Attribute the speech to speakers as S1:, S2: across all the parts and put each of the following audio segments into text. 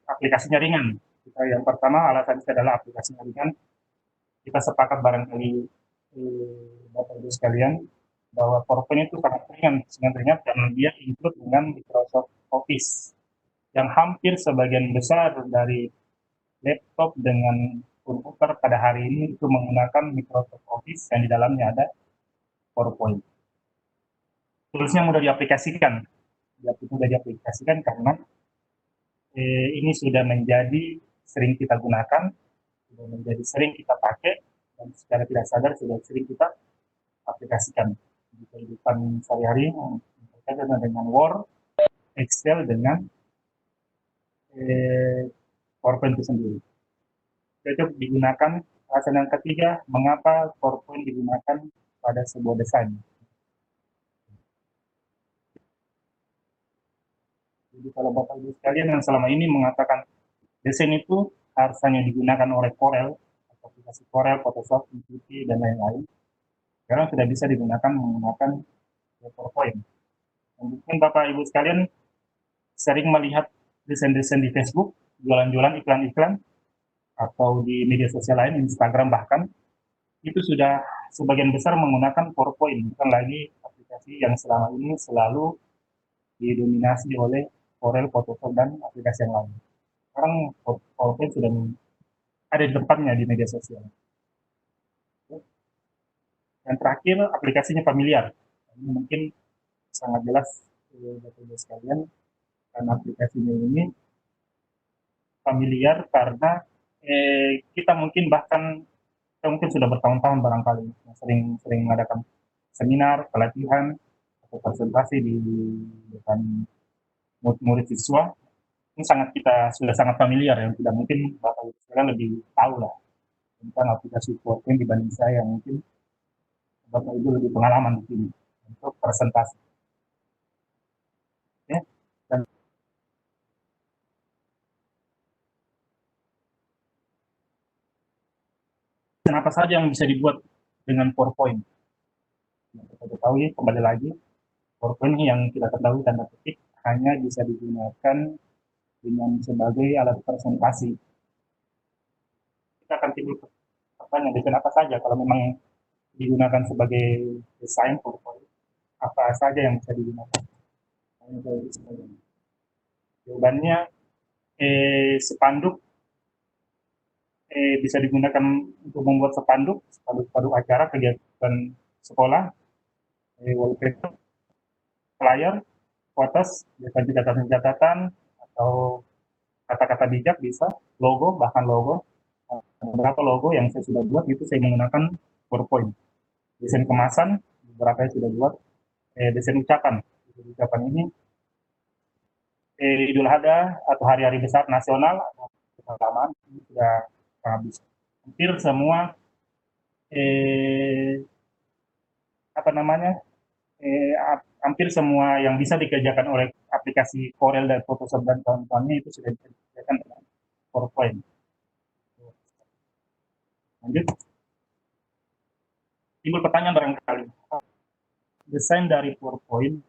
S1: aplikasinya ringan. Yang pertama alasan adalah aplikasinya ringan. Kita sepakat barangkali Bapak Ibu sekalian bahwa PowerPoint itu sangat ringan karena dia include dengan Microsoft Office yang hampir sebagian besar dari laptop dengan komputer pada hari ini itu menggunakan Microsoft Office yang di dalamnya ada PowerPoint. Toolsnya mudah diaplikasikan karena ini sudah menjadi sering kita gunakan, sudah menjadi sering kita pakai, dan secara tidak sadar sudah sering kita aplikasikan di kehidupan sehari-hari berkaitan dengan Word, Excel, dengan PowerPoint itu sendiri. Cocok digunakan. Alasan yang ketiga, mengapa PowerPoint digunakan pada sebuah desain. Jadi kalau Bapak Ibu sekalian yang selama ini mengatakan desain itu harus hanya digunakan oleh Corel, aplikasi Corel, Photoshop, Intuiti, dan lain-lain, sekarang sudah bisa digunakan menggunakan PowerPoint. Dan mungkin Bapak Ibu sekalian sering melihat desain-desain di Facebook, jualan-jualan iklan-iklan, atau di media sosial lain, Instagram bahkan, itu sudah sebagian besar menggunakan PowerPoint, bukan lagi aplikasi yang selama ini selalu didominasi oleh Corel, Photoshop, dan aplikasi yang lain. Sekarang PowerPoint sudah ada di depannya di media sosial. Yang terakhir, aplikasinya familiar. Ini mungkin sangat jelas Bapak Ibu sekalian, karena aplikasinya ini familiar karena kita mungkin sudah bertahun-tahun barangkali sering mengadakan seminar, pelatihan, atau presentasi di depan murid siswa. Ini sudah sangat familiar, yang tidak mungkin Bapak Ibu sekalian lebih tahu lah tentang aplikasi PowerPoint dibanding saya, yang mungkin Bapak Ibu lebih pengalaman di sini untuk presentasi. Ya. Dan apa saja yang bisa dibuat dengan PowerPoint? Yang kita ketahui kembali lagi, PowerPoint yang kita ketahui tanda petik hanya bisa digunakan dengan sebagai alat presentasi. Kita akan timbul pertanyaan, desain apa saja kalau memang digunakan sebagai desain PowerPoint, apa saja yang bisa digunakan? Jawabannya spanduk bisa digunakan untuk membuat spanduk acara kegiatan sekolah, wallpaper, flyer, quotes, catatan atau kata-kata bijak bisa, logo, bahkan logo. Beberapa logo yang saya sudah buat itu saya menggunakan PowerPoint. Desain kemasan beberapa yang sudah buat, desain ucapan. Ucapan ini Idul Adha atau hari-hari besar nasional atau keagamaan ini sudah habis. Hampir semua hampir semua yang bisa dikerjakan oleh aplikasi Corel dan Photoshop dan kawan-kawannya itu sudah dikerjakan dengan PowerPoint. Lanjut. Timbul pertanyaan barangkali, desain dari PowerPoint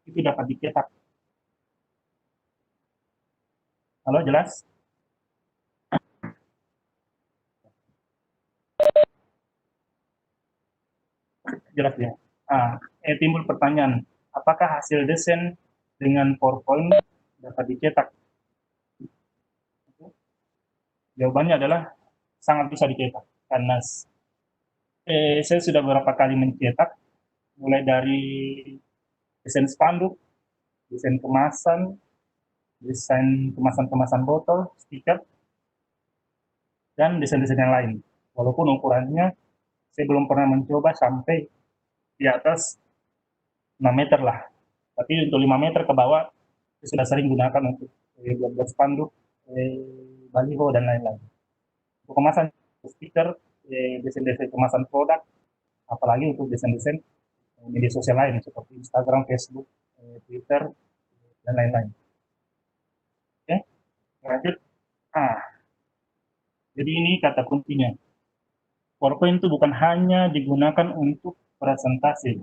S1: itu dapat dicetak. Halo, jelas? Jelas ya. Timbul pertanyaan, apakah hasil desain dengan PowerPoint dapat dicetak? Jawabannya adalah sangat bisa dicetak, karena saya sudah beberapa kali mencetak, mulai dari desain spanduk, desain kemasan botol, stiker, dan desain-desain yang lain. Walaupun ukurannya saya belum pernah mencoba sampai di atas 6 meter lah. Tapi untuk 5 meter ke bawah saya sudah sering gunakan untuk buat spanduk, baliho, dan lain-lain. Untuk kemasan stiker, desain-desain kemasan produk, apalagi untuk desain-desain media sosial lain seperti Instagram, Facebook, Twitter, dan lain-lain. Oke, lanjut. Jadi ini kata kuncinya. PowerPoint itu bukan hanya digunakan untuk presentasi.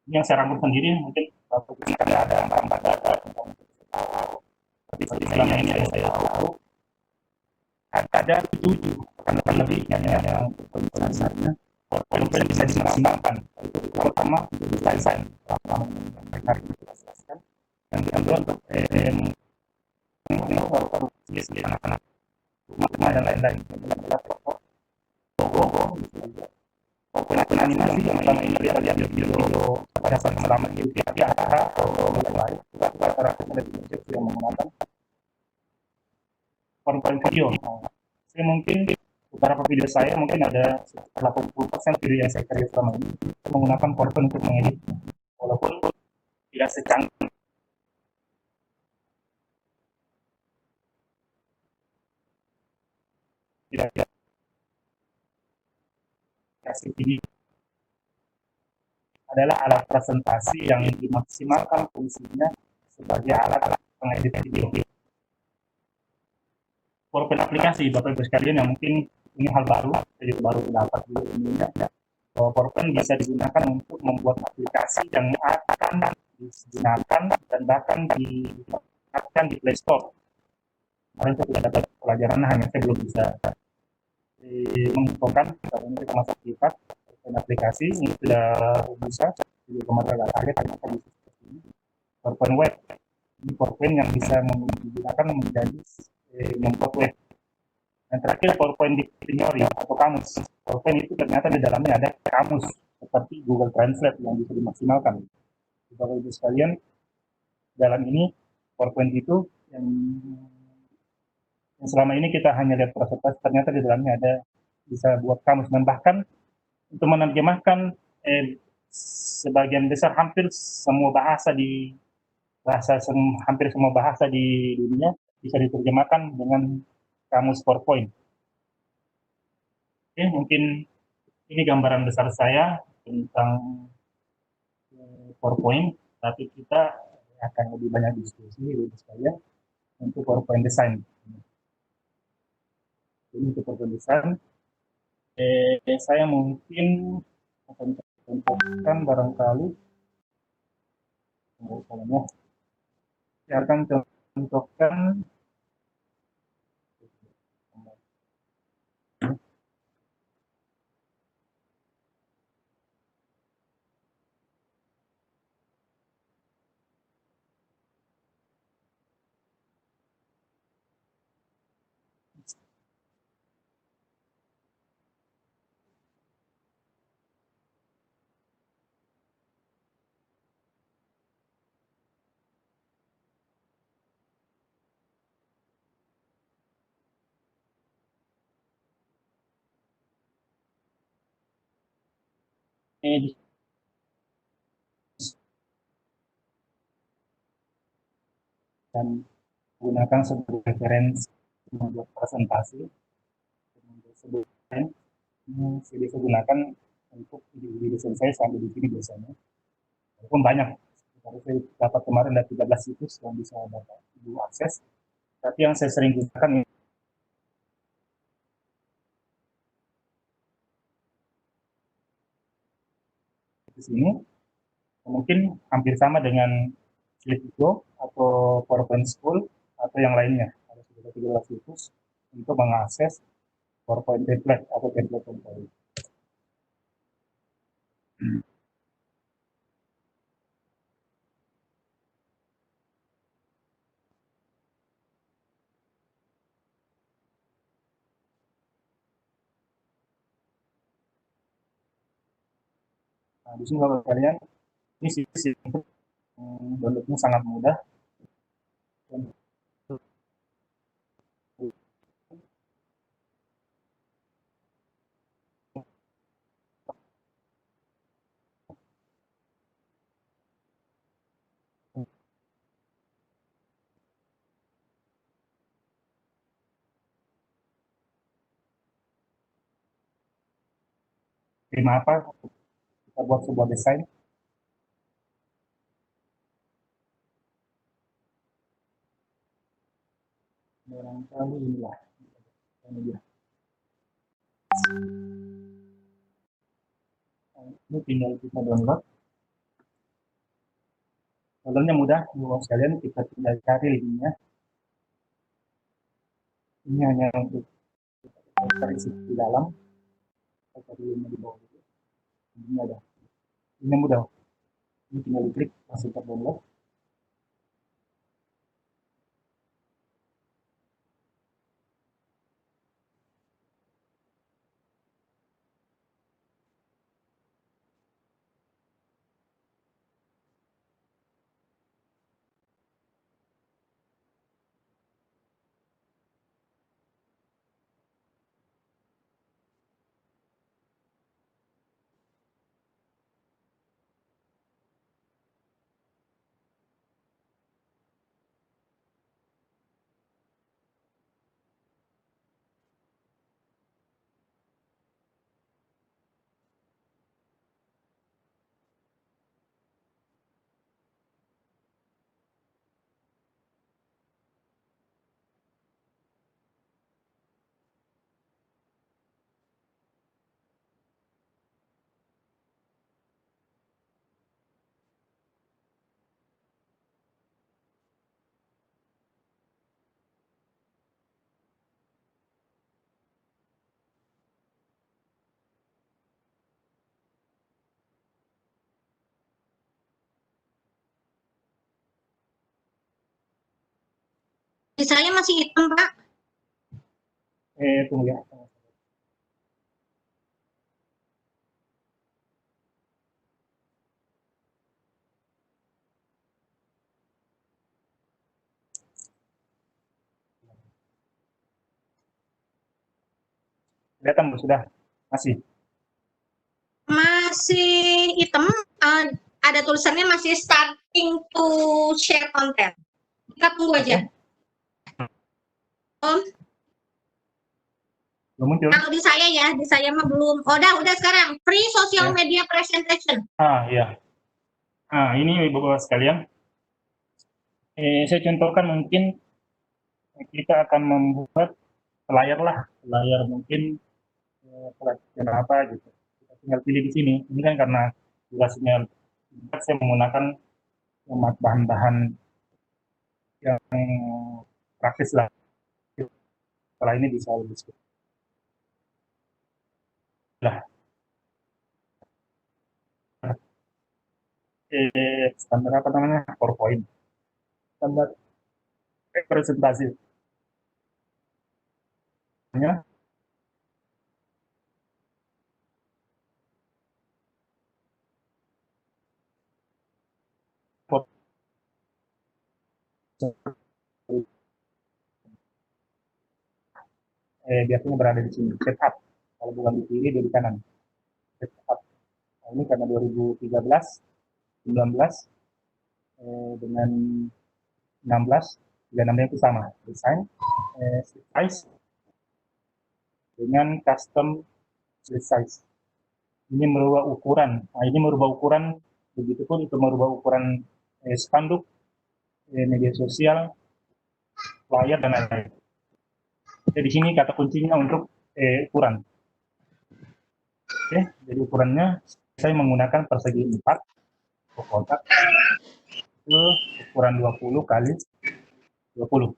S1: Ini yang saya rangkum sendiri, mungkin Bapak ada gambar data, tapi Tapi selama ini saya tahu ada 7 akan lebih yang sebenarnya PowerPoint bisa dimaksimalkan. Itu pertama untuk desain, mereka kita jelaskan. Yang kedua untuk anak-anak rumah dan lain-lain. Logo, PowerPoint animasi yang selama ini kita lihat di video pada saat selama ini di acara atau yang lain, kita rata-rata yang menggunakan PowerPoint video. Saya mungkin beberapa video saya mungkin ada 80% video yang saya kerja selama ini menggunakan PowerPoint untuk mengedit, walaupun tidak secanggih tidak kasih ini adalah alat presentasi yang dimaksimalkan fungsinya sebagai alat pengedit video. PowerPoint aplikasi, Bapak Ibu sekalian, yang mungkin ini hal baru, saya juga baru dapat di dunia, bahwa PowerPoint bisa digunakan untuk membuat aplikasi yang akan digunakan dan bahkan diterapkan di Play Store. Kemarin saya sudah dapat pelajaran, hanya saya belum bisa menginfokan, karena ini kita masuk privat, dan aplikasi ini sudah bisa, jadi kemarin agak kaget, ternyata bisa seperti ini. PowerPoint web, ini PowerPoint yang bisa digunakan menjadi membuat web. Dan terakhir PowerPoint Dictionary atau kamus. PowerPoint itu ternyata di dalamnya ada kamus seperti Google Translate yang bisa dimaksimalkan. Bapak Ibu sekalian, dalam ini PowerPoint itu yang selama ini kita hanya lihat presentasi, ternyata di dalamnya ada bisa buat kamus, dan bahkan untuk menerjemahkan sebagian besar hampir semua bahasa hampir semua bahasa di dunia bisa diterjemahkan dengan kamus PowerPoint. Oke, mungkin ini gambaran besar saya tentang PowerPoint, tapi kita akan lebih banyak diskusi Ibu sekalian untuk PowerPoint design. Ini untuk PowerPoint design, saya mungkin akan contohkan barangkali, saya akan contohkan dan gunakan sebagai referensi membuat presentasi. Saya bisa gunakan untuk video desain saya sampai di sini biasanya. Walaupun banyak, saya dapat kemarin ada 13 situs yang bisa dapat Ibu akses. Tapi yang saya sering gunakan di sini, mungkin hampir sama dengan Slideshow atau PowerPoint School atau yang lainnya. Ada sudah 13 situs untuk mengakses PowerPoint template atau template PowerPoint. Nah, di sini kalau kalian, ini situs downloadnya sangat mudah. Terima apa kita buat sebuah desain. Barangkali inilah ini dia. Ini tinggal kita download. Downloadnya mudah, Ibu sekalian, kita tinggal cari linknya. Ini hanya untuk isi di dalam, tadi yang di bawah itu. Ini ada. Ini mudah. Ini tinggal diklik langsung terdownload.
S2: Di saya masih hitam, Pak.
S1: Tunggu ya. Kelihatan Bu, sudah? Masih?
S2: Masih hitam, ada tulisannya masih starting to share content. Kita tunggu aja. Om,
S1: Belum muncul?
S2: kalau di saya mah belum. Oh, udah sekarang. Free social
S1: Ya.
S2: media presentation.
S1: Ya. Ini Bapak sekalian. Saya contohkan mungkin kita akan membuat layar mungkin pelatihan apa gitu. Kita tinggal pilih di sini. Ini kan karena durasinya saya menggunakan bahan-bahan yang praktis lah. Setelah ini bisa lebih sulit. Lah, standar apa namanya? PowerPoint. Standar presentasi. Ya, biasanya berada di sini. Setup. Kalau bukan di kiri, di kanan. Setup. Nah, ini karena 2013, 19, dengan 16, 36 itu sama. Desain, size, dengan custom size. Ini merubah ukuran. Nah, ini merubah ukuran, begitupun itu merubah ukuran spanduk, media sosial, layar, dan lain-lain. Jadi di sini kata kuncinya untuk ukuran. Oke, jadi ukurannya saya menggunakan persegi 4 kotak ke ukuran 20 kali 20.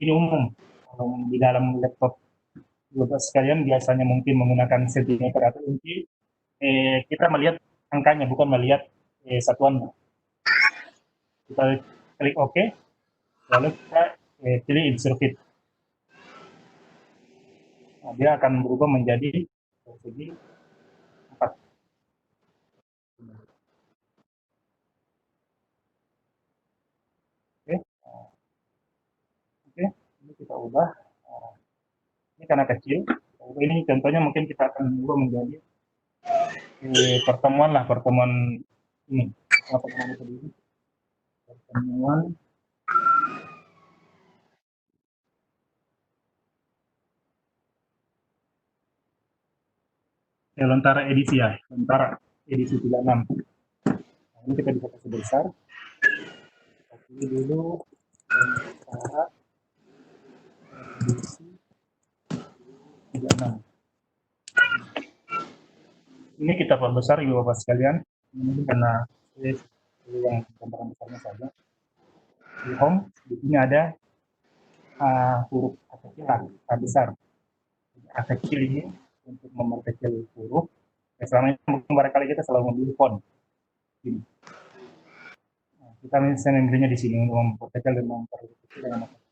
S1: Ini umum. Kalau di dalam laptop Bapak sekalian biasanya mungkin menggunakan sentimeter atau inci, kita melihat angkanya, bukan melihat satuannya. Kita klik OK, lalu kita pilih insert fit. Nah, dia akan berubah menjadi persegi 4. Oke, oke, ini kita ubah. Ini karena kecil. Ini contohnya mungkin kita akan ubah menjadi pertemuan ini. Pertemuan itu dulu. Pertemuan Lontara edisi ya, Lontara edisi 36. Nah, ini kita bisa kasih besar. Kita pilih dulu Lontara edisi 36. Ini kita perbesar ibu bapak sekalian. Ini karena yang gambaran besarnya saja. Di home, di sini ada huruf kecil A besar. A kecil ini untuk memperkecil huruf. Ya, selama ini mungkin barangkali kita selalu memilih font. Ini. Nah, kita misalnya memilihnya di sini untuk memperkecil dan memperkecil dengan besar.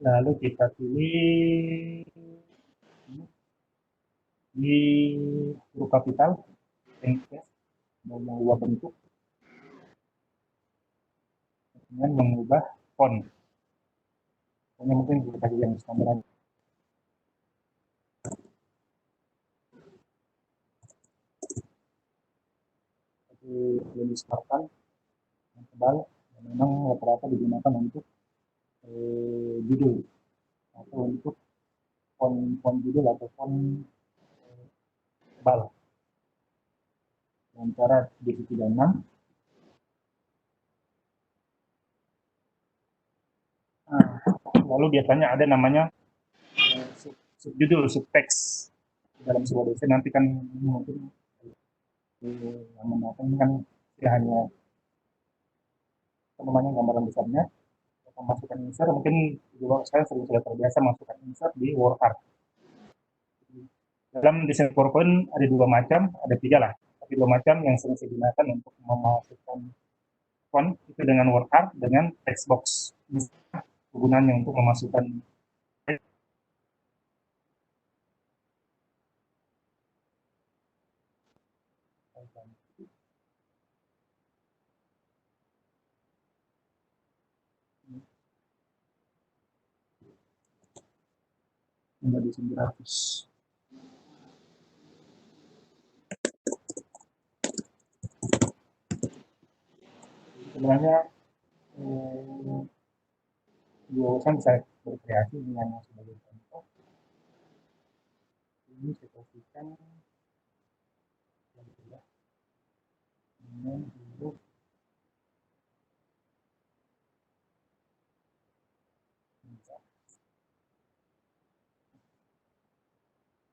S1: Lalu kita pilih di huruf kapital, mau mengubah bentuk dengan mengubah font. Hanya mungkin kita yang standar. Belum disebutkan yang tebal, yang memang rata-rata digunakan untuk judul atau untuk font judul atau font tebal. Antara divisi 6. Lalu biasanya ada namanya subjudul, subteks dalam sebuah dosen. Nanti kan mungkin yang menonton kan hanya namanya gambaran besarnya, masukkan insert. Mungkin juga saya sudah terbiasa masukkan insert di WordArt. Dalam desain PowerPoint ada dua macam, ada tiga lah, tapi dua macam yang sering saya gunakan untuk memasukkan font itu dengan WordArt, dengan text box. Kegunaannya untuk memasukkan menjadi 900. Sebenarnya dosen bisa berkreasi dengan sebagai contoh. Ini saya kasihkan dengan huruf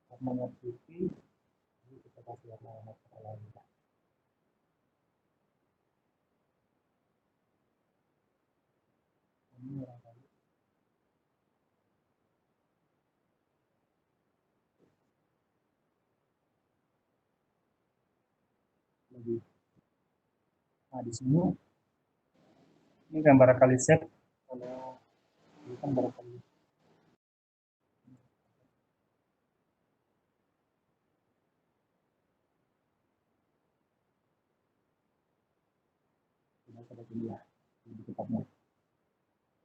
S1: warnanya putih, jadi kita kasih warna lain. Ini barangkali lebih. Nah di sini ini kan barangkali set, kalau ini kan barangkali tidak pada kuliah lebih tepatnya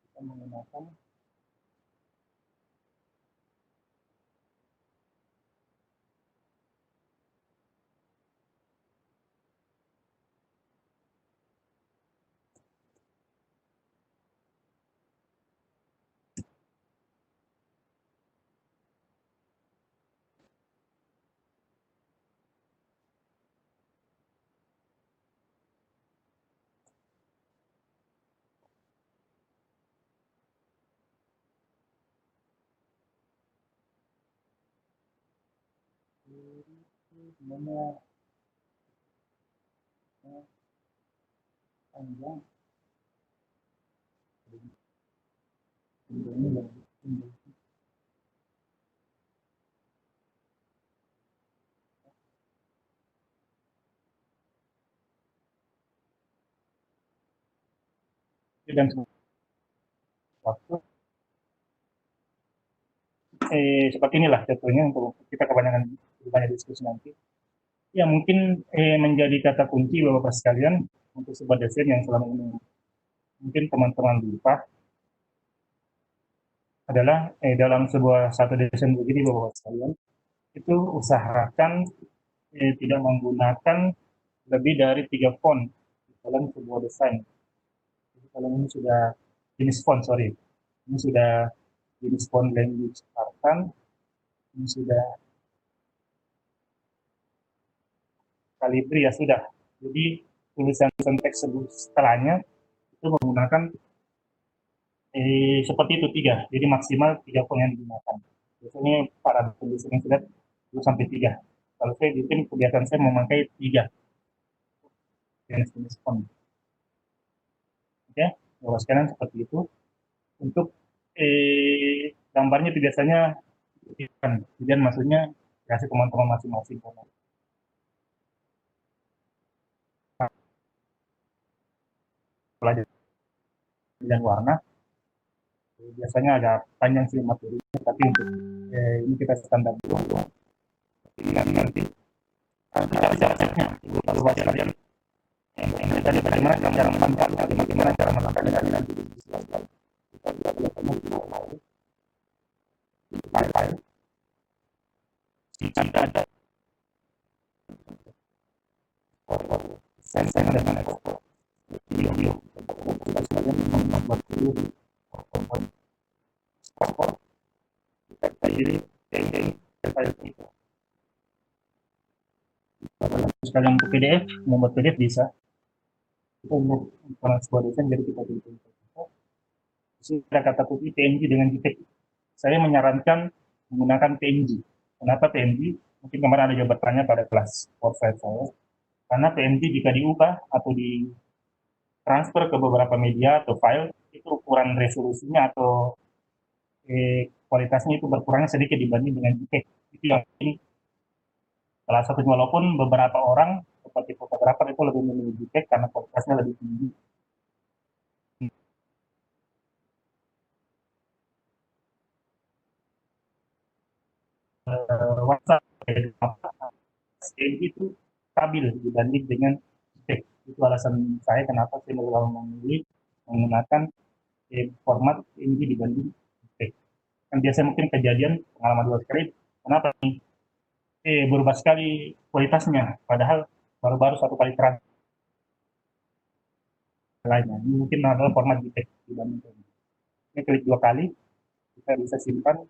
S1: kita menggunakan sebenarnya panjang ini lebih dan waktu seperti inilah contohnya untuk kita kebanyakan banyak diskusi nanti. Ya mungkin menjadi kata kunci Bapak sekalian untuk sebuah desain yang selama ini mungkin teman-teman lupa adalah dalam sebuah satu desain begini Bapak sekalian itu usahakan tidak menggunakan lebih dari 3 font dalam sebuah desain. Jadi kalau ini sudah jenis font, ini sudah jenis font language Spartan, ini sudah Calibri ya sudah. Jadi tulisan teks setelahnya itu menggunakan seperti itu 3. Jadi maksimal 3 font yang digunakan. Biasanya para penulis yang sudah 2 sampai 3. Kalau saya bikin kebiasaan saya memakai 3 jenis font. Oke. Bapak sekalian seperti itu. Untuk gambarnya itu biasanya kemudian maksudnya kasih teman-teman masing-masing pelajaran dan warna biasanya agak panjang sih materi tapi untuk ini kita standar dulu nanti cara-caranya lalu kalian tadi bagaimana cara memantau bagaimana cara menangkap dari nanti tidak ada sen-sen dengan ekspor video kalian membuat dulu kita iri itu sekalian untuk PDF membuat PDF bisa kita untuk sebuah desain jadi kita pilih ada kata kunci PNG dengan JPEG. Saya menyarankan menggunakan PNG. Kenapa PNG? Mungkin kemarin ada juga bertanya pada kelas website saya. Karena PNG jika diubah atau di transfer ke beberapa media atau file, itu ukuran resolusinya atau kualitasnya itu berkurangnya sedikit dibanding dengan JPEG. Itu yang ini salah satunya, walaupun beberapa orang seperti fotografer itu lebih memilih JPEG karena kualitasnya lebih tinggi. WhatsApp itu stabil dibanding dengan JPEG. Itu alasan saya kenapa saya memilih menggunakan format PNG dibanding JPEG. Kan biasa mungkin kejadian pengalaman dua kali, kenapa berubah sekali kualitasnya, padahal baru-baru satu kali transfer lainnya. Ini mungkin adalah format JPEG dibanding PNG. Ini klik dua kali, kita bisa simpan,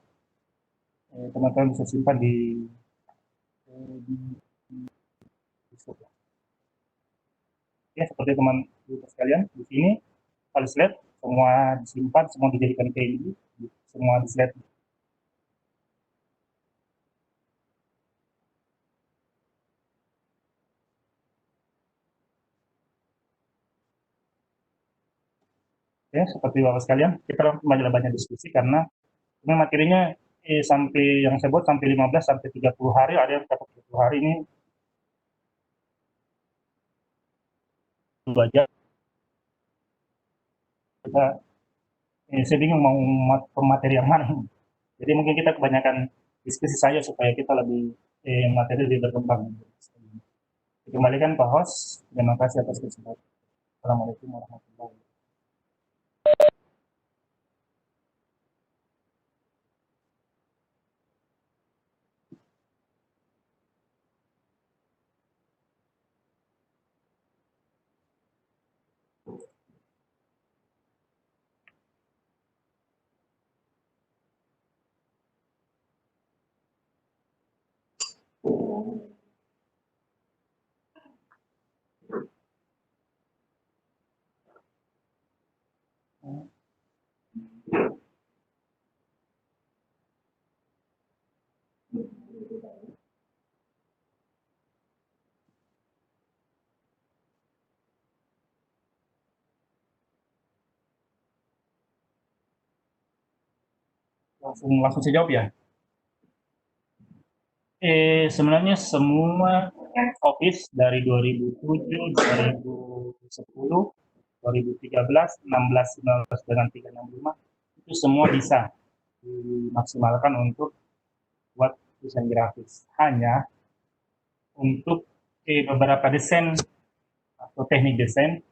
S1: teman-teman bisa simpan di ya seperti teman sekalian di sini kalau slide semua disimpan, semua dijadikan PNG, semua di slide. Ya seperti bapak sekalian, kita kembali banyak diskusi karena ini materinya sampai yang saya buat sampai 15 sampai 30 hari, ada yang 30 hari ini 2 jam. Kita saya bingung mau materi yang mana. Jadi mungkin kita kebanyakan diskusi saja supaya kita lebih materi lebih berkembang. Kembalikan Pak Host. Terima kasih atas kesempatan. Assalamualaikum warahmatullahi wabarakatuh. Langsung saya jawab ya. Sebenarnya semua office dari 2007, 2010, 2013, 16, 19, dengan 365 itu semua bisa dimaksimalkan untuk buat desain grafis. Hanya untuk beberapa desain atau teknik desain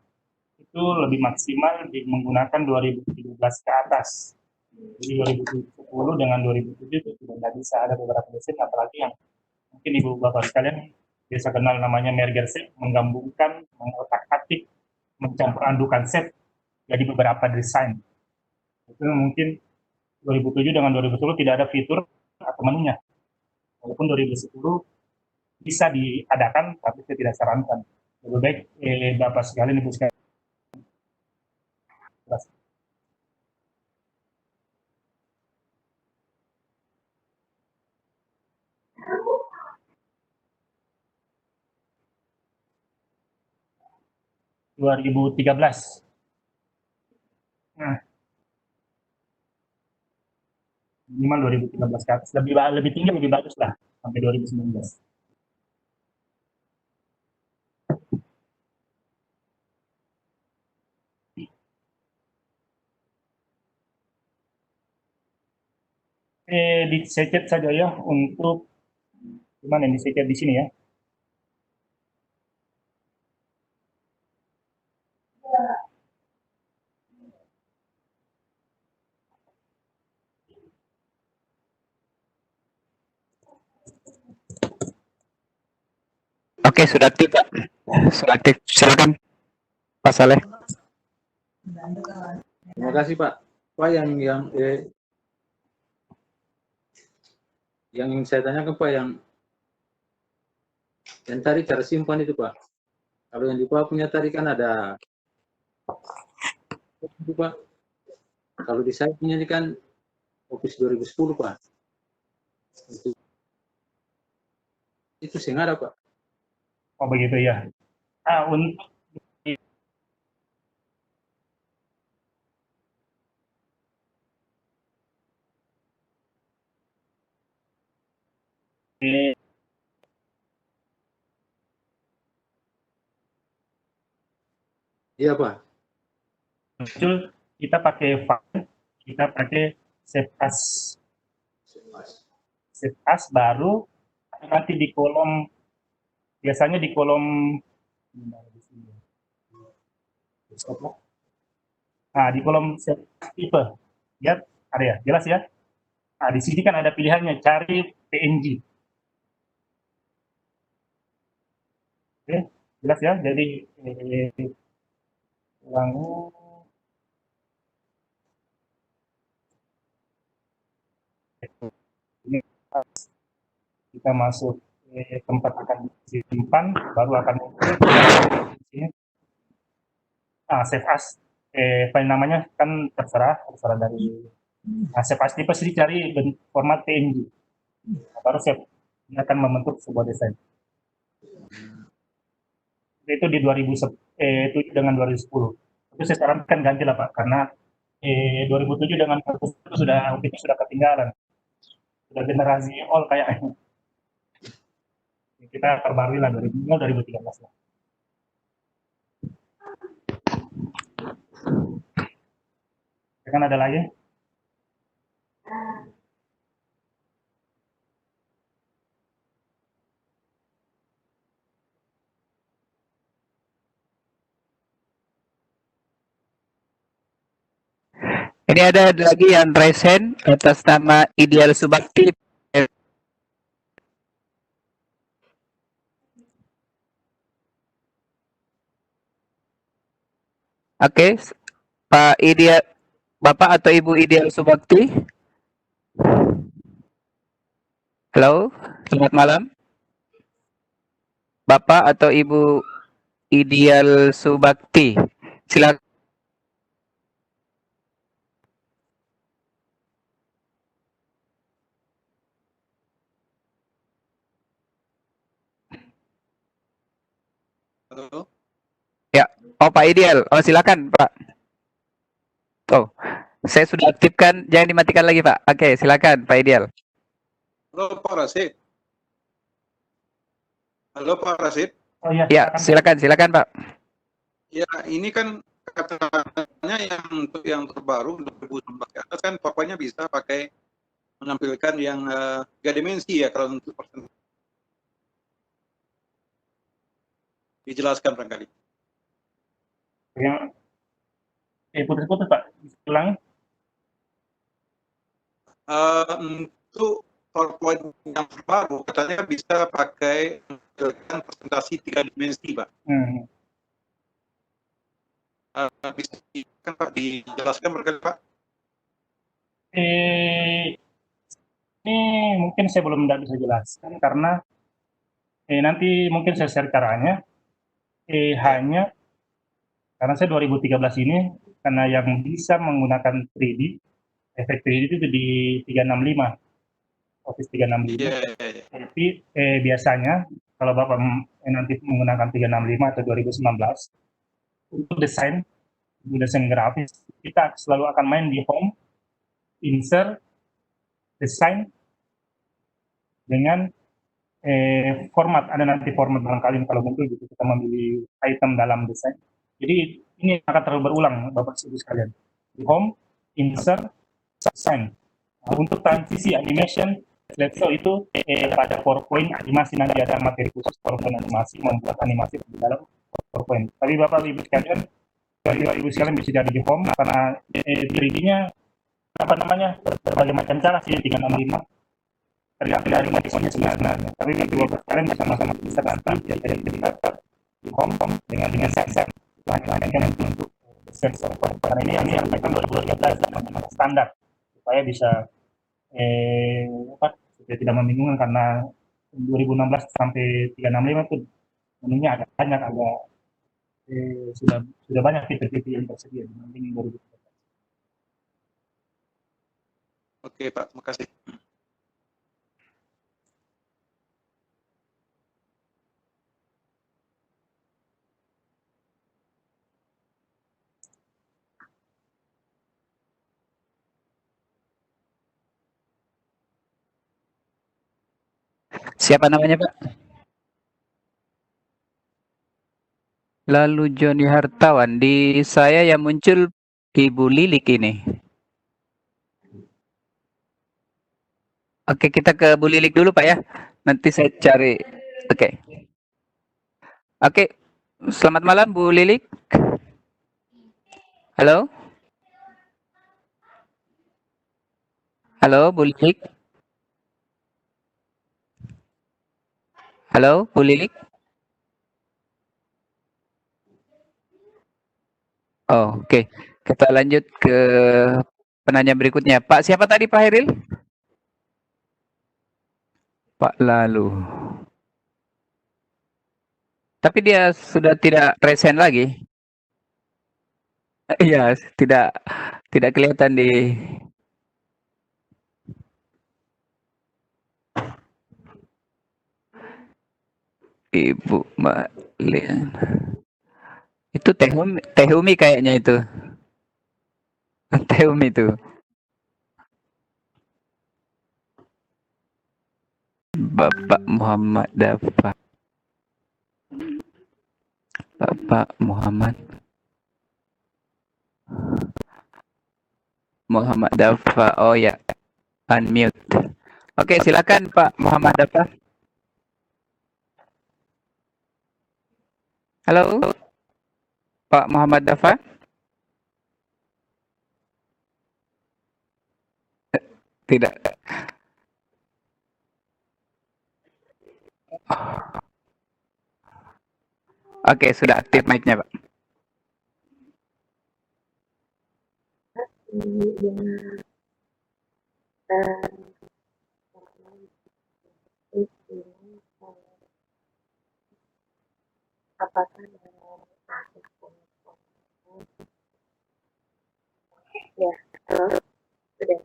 S1: itu lebih maksimal menggunakan 2017 ke atas. Jadi 2010 dengan 2007 itu sudah tidak bisa, ada beberapa desain apalagi yang mungkin ibu bapak sekalian biasa kenal namanya merger set, menggabungkan, mengotak-atik, mencampur adukan set jadi beberapa desain. Itu mungkin 2007 dengan 2010 tidak ada fitur atau menunya. Walaupun 2010 bisa diadakan, tapi saya tidak sarankan. Lebih baik bapak sekalian, ibu sekalian. 2013. Nah, minimal 2013 ke atas. Lebih tinggi lebih bagus lah sampai 2019. Di secet saja ya untuk gimana di secet di sini ya.
S3: Oke, sudah aktif, Pak. Sudah aktif. Silakan, Pak Saleh.
S4: Terima kasih Pak. Pak yang ingin saya tanyakan Pak yang tadi cara simpan itu Pak. Kalau yang di bawah punya tadi kan ada itu Pak. Kalau di saya punya ini kan Office 2010 Pak. Itu sih ada Pak.
S1: Oh begitu ya. Untuk
S4: Iya Pak.
S1: muncul kita pakai file, kita pakai save as. Save as baru nanti di kolom, biasanya di kolom, nah di kolom save as tipe, lihat ada ya, jelas ya. Nah di sini kan ada pilihannya cari PNG. Oke, jelas ya. Jadi ulangi. Ini kita masuk tempat akan disimpan, baru akan muncul di sini. Nah, save as, file namanya kan terserah dari. Nah, save as tipe sih cari format PNG. Nah, baru save, ini akan membentuk sebuah desain. Itu di 2007 dengan 2010. Itu saya sarankan ganti lah Pak, karena 2007 dengan 2010 sudah ketinggalan. Sudah generasi all kayaknya. Kita perbarui lah 2013 lah. Kan ada lagi?
S3: Ini ada lagi yang raise hand atas nama Ideal Subakti. Oke, Pak Ideal, Bapak atau Ibu Ideal Subakti. Halo, selamat malam. Bapak atau Ibu Ideal Subakti. Silakan.
S5: Halo.
S3: Ya, oh Pak Ideal. Oh silakan Pak. Oh, saya sudah aktifkan, jangan dimatikan lagi Pak. Oke, silakan Pak Ideal.
S5: Halo Pak Rasid. Halo Pak Rasid.
S1: Oh iya,
S3: Ya, silakan Pak.
S5: Ya, ini kan katanya yang terbaru 2019 ke atas kan papanya bisa pakai menampilkan yang 3 dimensi ya kalau untuk persen. Dijelaskan barangkali.
S1: yang putus-putus Pak, ulangi.
S5: Untuk PowerPoint yang terbaru katanya bisa pakai menampilkan presentasi 3 dimensi Pak. Bisa kan Pak dijelaskan barangkali Pak?
S1: Ini mungkin saya belum bisa jelaskan karena nanti mungkin saya share caranya. Hanya karena saya 2013 ini karena yang bisa menggunakan 3D, efek 3D itu di 365, Office 365. Tapi biasanya kalau Bapak nanti menggunakan 365 atau 2019 untuk desain di desain grafis, kita selalu akan main di home, insert, design, dengan format. Ada nanti format barangkali kalau muncul gitu, kita memilih item dalam desain. Jadi ini akan terlalu berulang Bapak Ibu sekalian. Di home, insert, design. Nah, untuk transisi animation, slideshow itu pada PowerPoint animasi, nanti ada materi khusus PowerPoint animasi, membuat animasi di dalam PowerPoint. Tapi Bapak Ibu sekalian, bisa jadi di home karena 3D-nya apa namanya berbagai macam cara sih, 365 tergantung dari motifnya sebenarnya. Tapi Bapak sekalian bisa sama-sama bisa nanti jadi di home dengan set lainnya untuk sensor. Karena ini yang mereka 2013 standar supaya bisa supaya tidak membingungkan, karena 2016 sampai 365 itu menunya agak banyak, sudah banyak fitur-fitur yang tersedia dibanding 2013.
S5: Oke Pak, makasih.
S3: Siapa namanya Pak? Lalu Joni Hartawan. Di saya yang muncul Ibu Lilik ini. Oke, kita ke Bu Lilik dulu Pak ya. Nanti saya cari. Oke. Oke. Selamat malam Bu Lilik. Halo. Halo Bu Lilik. Halo Bu Lilik. Oh, oke. Kita lanjut ke penanya berikutnya. Pak siapa tadi Pak Heril? Pak Lalu. Tapi dia sudah tidak present lagi. Iya, tidak kelihatan di Ibu Mbak Lian. Itu Tehumi kayaknya itu. Tehumi itu. Bapak Muhammad Dafa. Bapak Muhammad Dafa. Oh ya, unmute. Oke, silakan Pak Muhammad Dafa. Halo, Pak Muhammad Dafa. Tidak. Oke, sudah aktif mic-nya, Pak.
S6: Apakah ya, halo, sudah.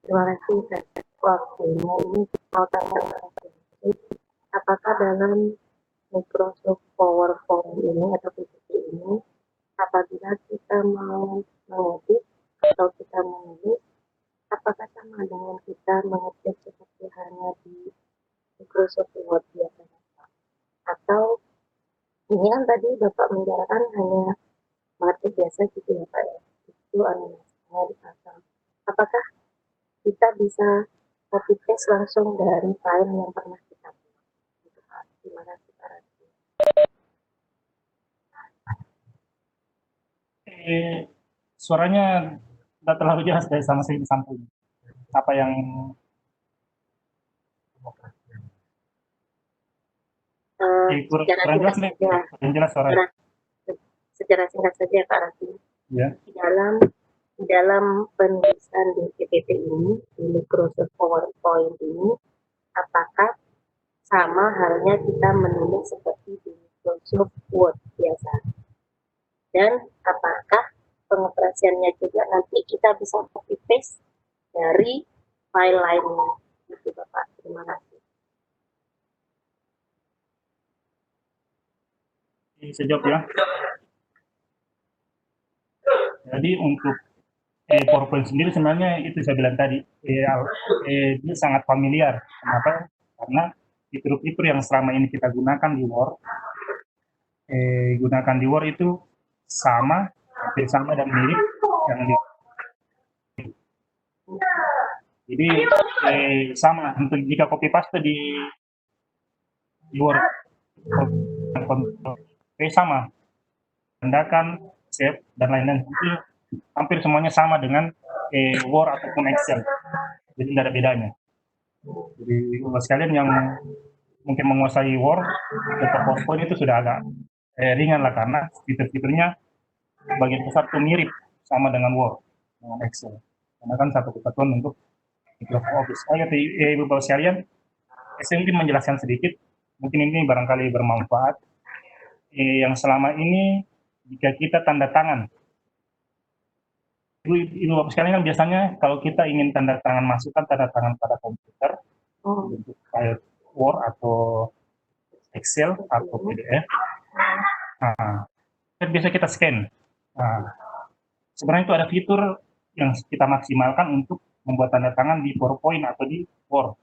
S6: Terima kasih atas waktunya. Ini mau tanya, apakah dalam Microsoft PowerPoint ini atau PPT ini, apabila kita mau mengedit atau kita menulis, apakah sama dengan kita mengetik seperti hanya di Microsoft Word biasanya? Atau ini kan tadi Bapak menjelaskan hanya mengetik biasa gitu ya Pak ya, itu animasinya dipasang. Apakah kita bisa copy paste langsung dari file yang pernah kita buat? Gitu Pak. Terima kasih Pak Rati.
S1: Suaranya tidak terlalu jelas dari sama saya sampul. Apa yang kurang jelas nih? Kurang jelas suaranya.
S6: Secara singkat saja Pak Rati.
S1: Ya.
S6: Di dalam penulisan di PPT ini, di Microsoft PowerPoint ini, apakah sama halnya kita menulis seperti di Microsoft Word biasa? Dan apakah pengoperasiannya juga nanti kita bisa copy paste dari file lainnya? Itu Bapak, terima kasih.
S1: Saya jawab ya. Jadi untuk PowerPoint sendiri sebenarnya itu saya bilang tadi, dia sangat familiar. Kenapa? Karena fitur-fitur yang selama ini kita gunakan di Word, itu sama, hampir sama dan mirip yang di. Jadi sama untuk jika copy paste di Word, sama, tindakan, save dan lain-lain itu hampir semuanya sama dengan Word ataupun Excel, jadi tidak ada bedanya. Jadi buat sekalian yang mungkin menguasai Word atau PowerPoint itu sudah agak ringan lah, karena fitur-fiturnya bagian besar itu mirip sama dengan Word, dengan Excel, karena kan satu kesatuan untuk Microsoft Office. Ibu bapak sekalian, saya ingin menjelaskan sedikit, mungkin ini barangkali bermanfaat. Yang selama ini jika kita tanda tangan, ibu bapak sekalian kan biasanya kalau kita ingin tanda tangan, masukkan tanda tangan pada komputer bentuk file Word atau Excel atau PDF. Nah, biasa kita scan. Nah, sebenarnya itu ada fitur yang kita maksimalkan untuk membuat tanda tangan di PowerPoint atau di Word.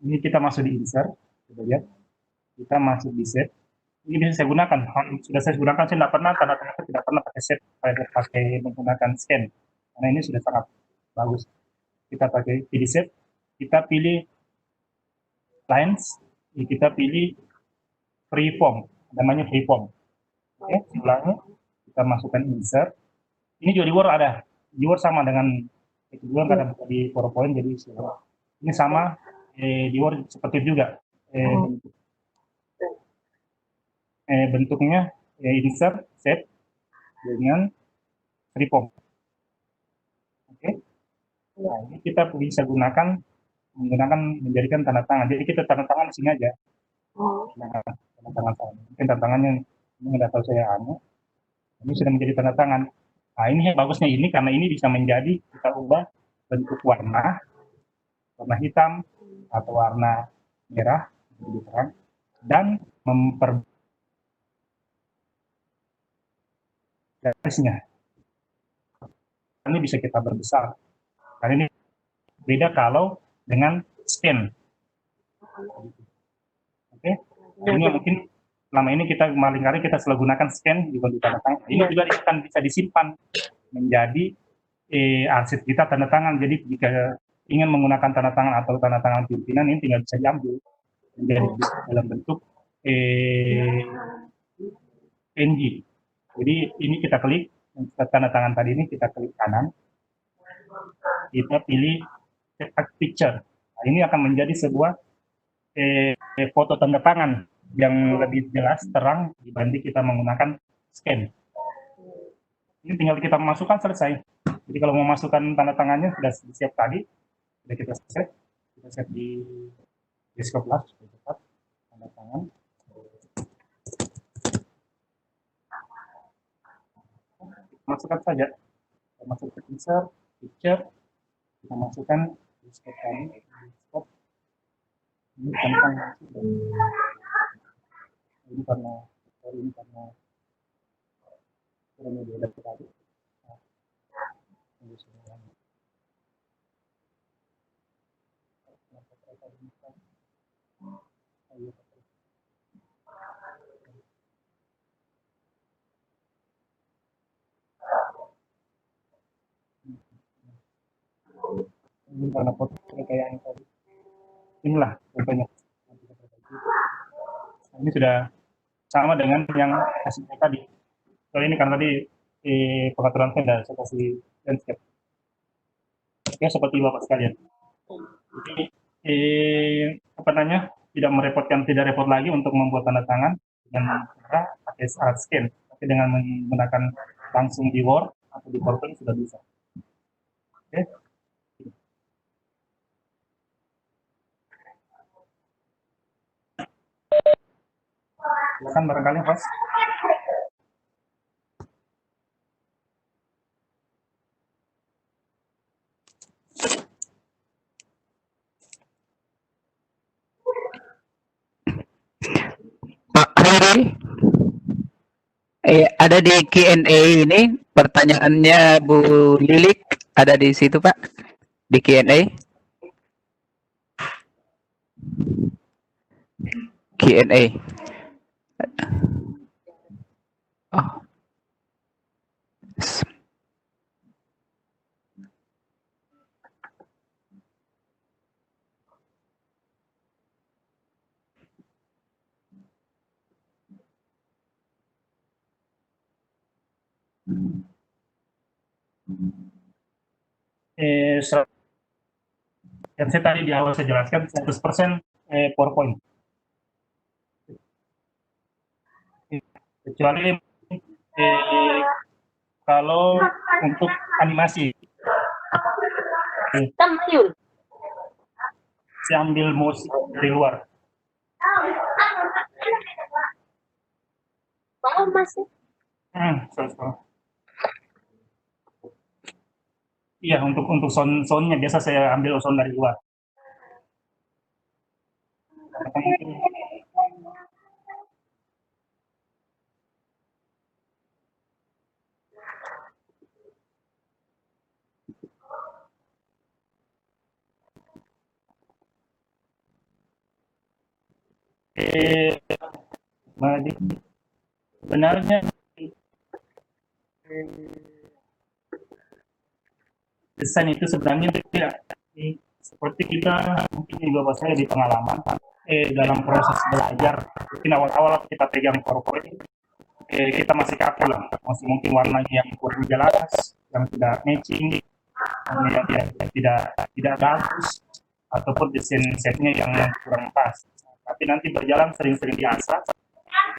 S1: Ini kita masuk di insert, coba lihat. Kita masuk di set. Ini bisa saya gunakan. Sudah saya gunakan, saya tidak pernah tanda tangan, tidak pernah pakai set, pakai menggunakan scan. Karena ini sudah sangat bagus. Kita pakai pilih set, kita pilih lines, kita pilih freeform, namanya freeform. Oke, ulangi. Kita masukkan insert. Ini juga di Word ada. Di Word sama dengan itu juga ada di PowerPoint, jadi ini sama di Word seperti itu juga. Bentuknya insert, set dengan freeform. Oke. Nah, ini kita bisa menggunakan menjadikan tanda tangan. Jadi kita tanda tangan di sini aja. Nah, tanda tangan saya. Mungkin tanda tangannya ini nggak tahu saya ini sudah menjadi tanda tangan. Nah, ini bagusnya ini karena ini bisa menjadi kita ubah bentuk warna hitam atau warna merah dan garisnya. Ini bisa kita berbesar. Karena ini beda kalau dengan scan. Oke. Ini mungkin selama ini kita selalu gunakan scan juga di tanda tangan. Ini juga akan bisa disimpan menjadi arsip kita tanda tangan. Jadi jika ingin menggunakan tanda tangan atau tanda tangan pimpinan, ini tinggal bisa diambil menjadi dalam bentuk PNG. Jadi ini kita klik tanda tangan tadi, ini kita klik kanan, kita pilih cetak picture. Nah, ini akan menjadi sebuah foto tanda tangan yang lebih jelas, terang dibanding kita menggunakan scan. Ini tinggal kita masukkan, selesai. Jadi kalau mau masukkan tanda tangannya sudah siap tadi, sudah kita set di desktop lah supaya cepat tanda tangan. Masukkan saja, kita masukkan insert, picture, kita masukkan desktop tadi, desktop. Ini tentang ini karena media data tadi. Ini karena foto kayak yang tadi. Inilah contohnya. Ini sudah sama dengan yang hasilnya tadi. Soal ini karena tadi pengaturan saya kasih landscape. Oke, seperti Bapak sekalian. Jadi tidak repot lagi untuk membuat tanda tangan dengan cara pakai alat scan, tapi dengan menggunakan langsung di Word atau di PowerPoint sudah bisa. Oke. Silakan barangkali host.
S3: Pak Heri, Ada di Q&A ini pertanyaannya Bu Lilik ada di situ Pak di Q&A. Q&A. Oh.
S1: Yang saya tadi di awal saya jelaskan 100% PowerPoint. Kecuali kalau untuk animasi. Saya ambil musik dari luar. Iya, untuk soundnya biasa saya ambil sound dari luar. Sebenarnya desain itu sebenarnya tidak seperti kita mungkin di Bapak saya di pengalaman dalam proses belajar mungkin awal-awal kita pegang PowerPoint kita masih kaku lah, masih mungkin warnanya yang kurang jelas, yang tidak matching, yang tidak bagus, ataupun desain setnya yang kurang pas. Tapi nanti berjalan sering-sering diasah,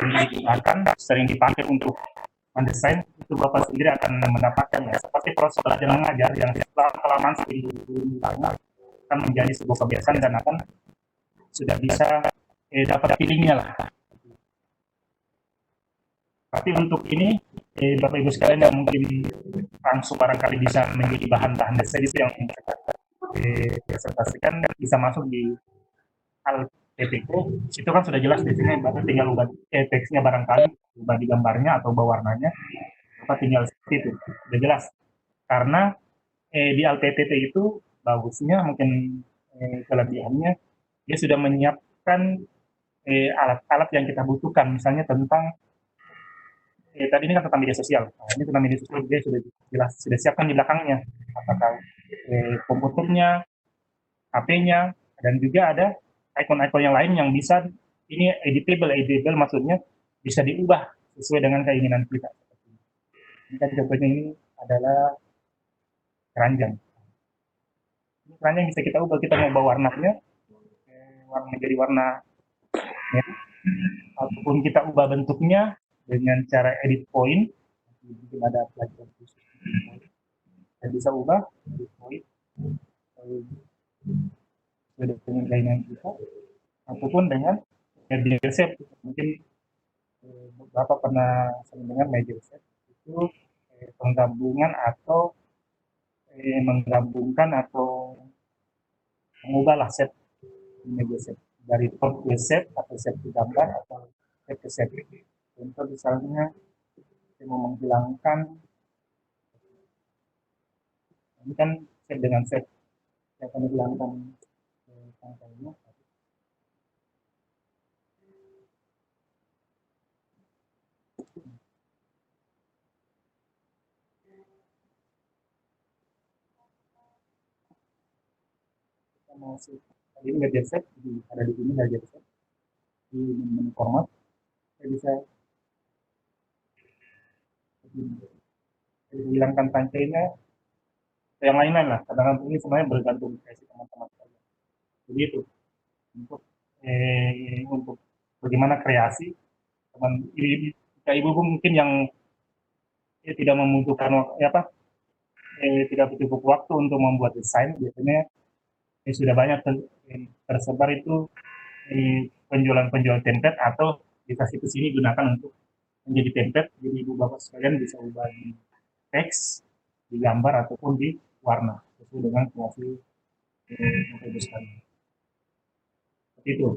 S1: sering digunakan, sering dipakai untuk mendesain, itu Bapak sendiri akan mendapatkannya. Seperti proses belajar mengajar yang setelah kelamaan sering diulang akan menjadi sebuah kebiasaan dan akan sudah bisa dapat feelingnya lah. Tapi untuk ini, Bapak Ibu sekalian yang mungkin langsung barangkali bisa menjadi bahan desain itu yang presentasikan bisa masuk di hal PPT, itu kan sudah jelas di sini, Bapak tinggal ubah teksnya barangkali, ubah di gambarnya atau ubah warnanya, Bapak tinggal seperti itu, sudah jelas. Karena di PPT itu bagusnya mungkin kelebihannya, dia sudah menyiapkan alat-alat yang kita butuhkan, misalnya tentang tadi ini kan tentang media sosial. Nah, ini tentang media sosial dia sudah jelas, sudah siapkan di belakangnya. Apakah komputernya, HP-nya, dan juga ada ikon-ikon yang lain yang bisa ini editable maksudnya bisa diubah sesuai dengan keinginan kita. Ini kan contohnya ini adalah keranjang. Ini keranjang bisa kita ubah, kita mau ubah warnanya, warna jadi warna merah, ataupun kita ubah bentuknya dengan cara edit point, mungkin ada pelajaran khusus saya bisa ubah edit point dengan keinginan kita, ataupun dengan major shape. Mungkin Bapak pernah sering dengar major shape itu penggabungan atau menggabungkan atau mengubahlah shape major shape dari top ke shape atau shape ke gambar atau shape ke shape. Contoh misalnya saya mau menghilangkan ini kan shape dengan shape, saya akan menghilangkan tangkainya. Kita mau ini gadget set, ada di sini gadget set di menu format, saya bisa hilangkan tangkainya, yang lain-lain lah. Kadang-kadang ini semuanya bergantung kreasi teman-teman saja. Jadi itu untuk bagaimana kreasi teman ibu mungkin yang tidak membutuhkan tidak cukup waktu untuk membuat desain, biasanya sudah banyak tersebar itu penjualan template atau di situs ini gunakan untuk menjadi template, jadi ibu bapak sekalian bisa ubah di teks, di gambar ataupun di warna sesuai dengan kreasi bapak ibu sekalian. Seperti itu.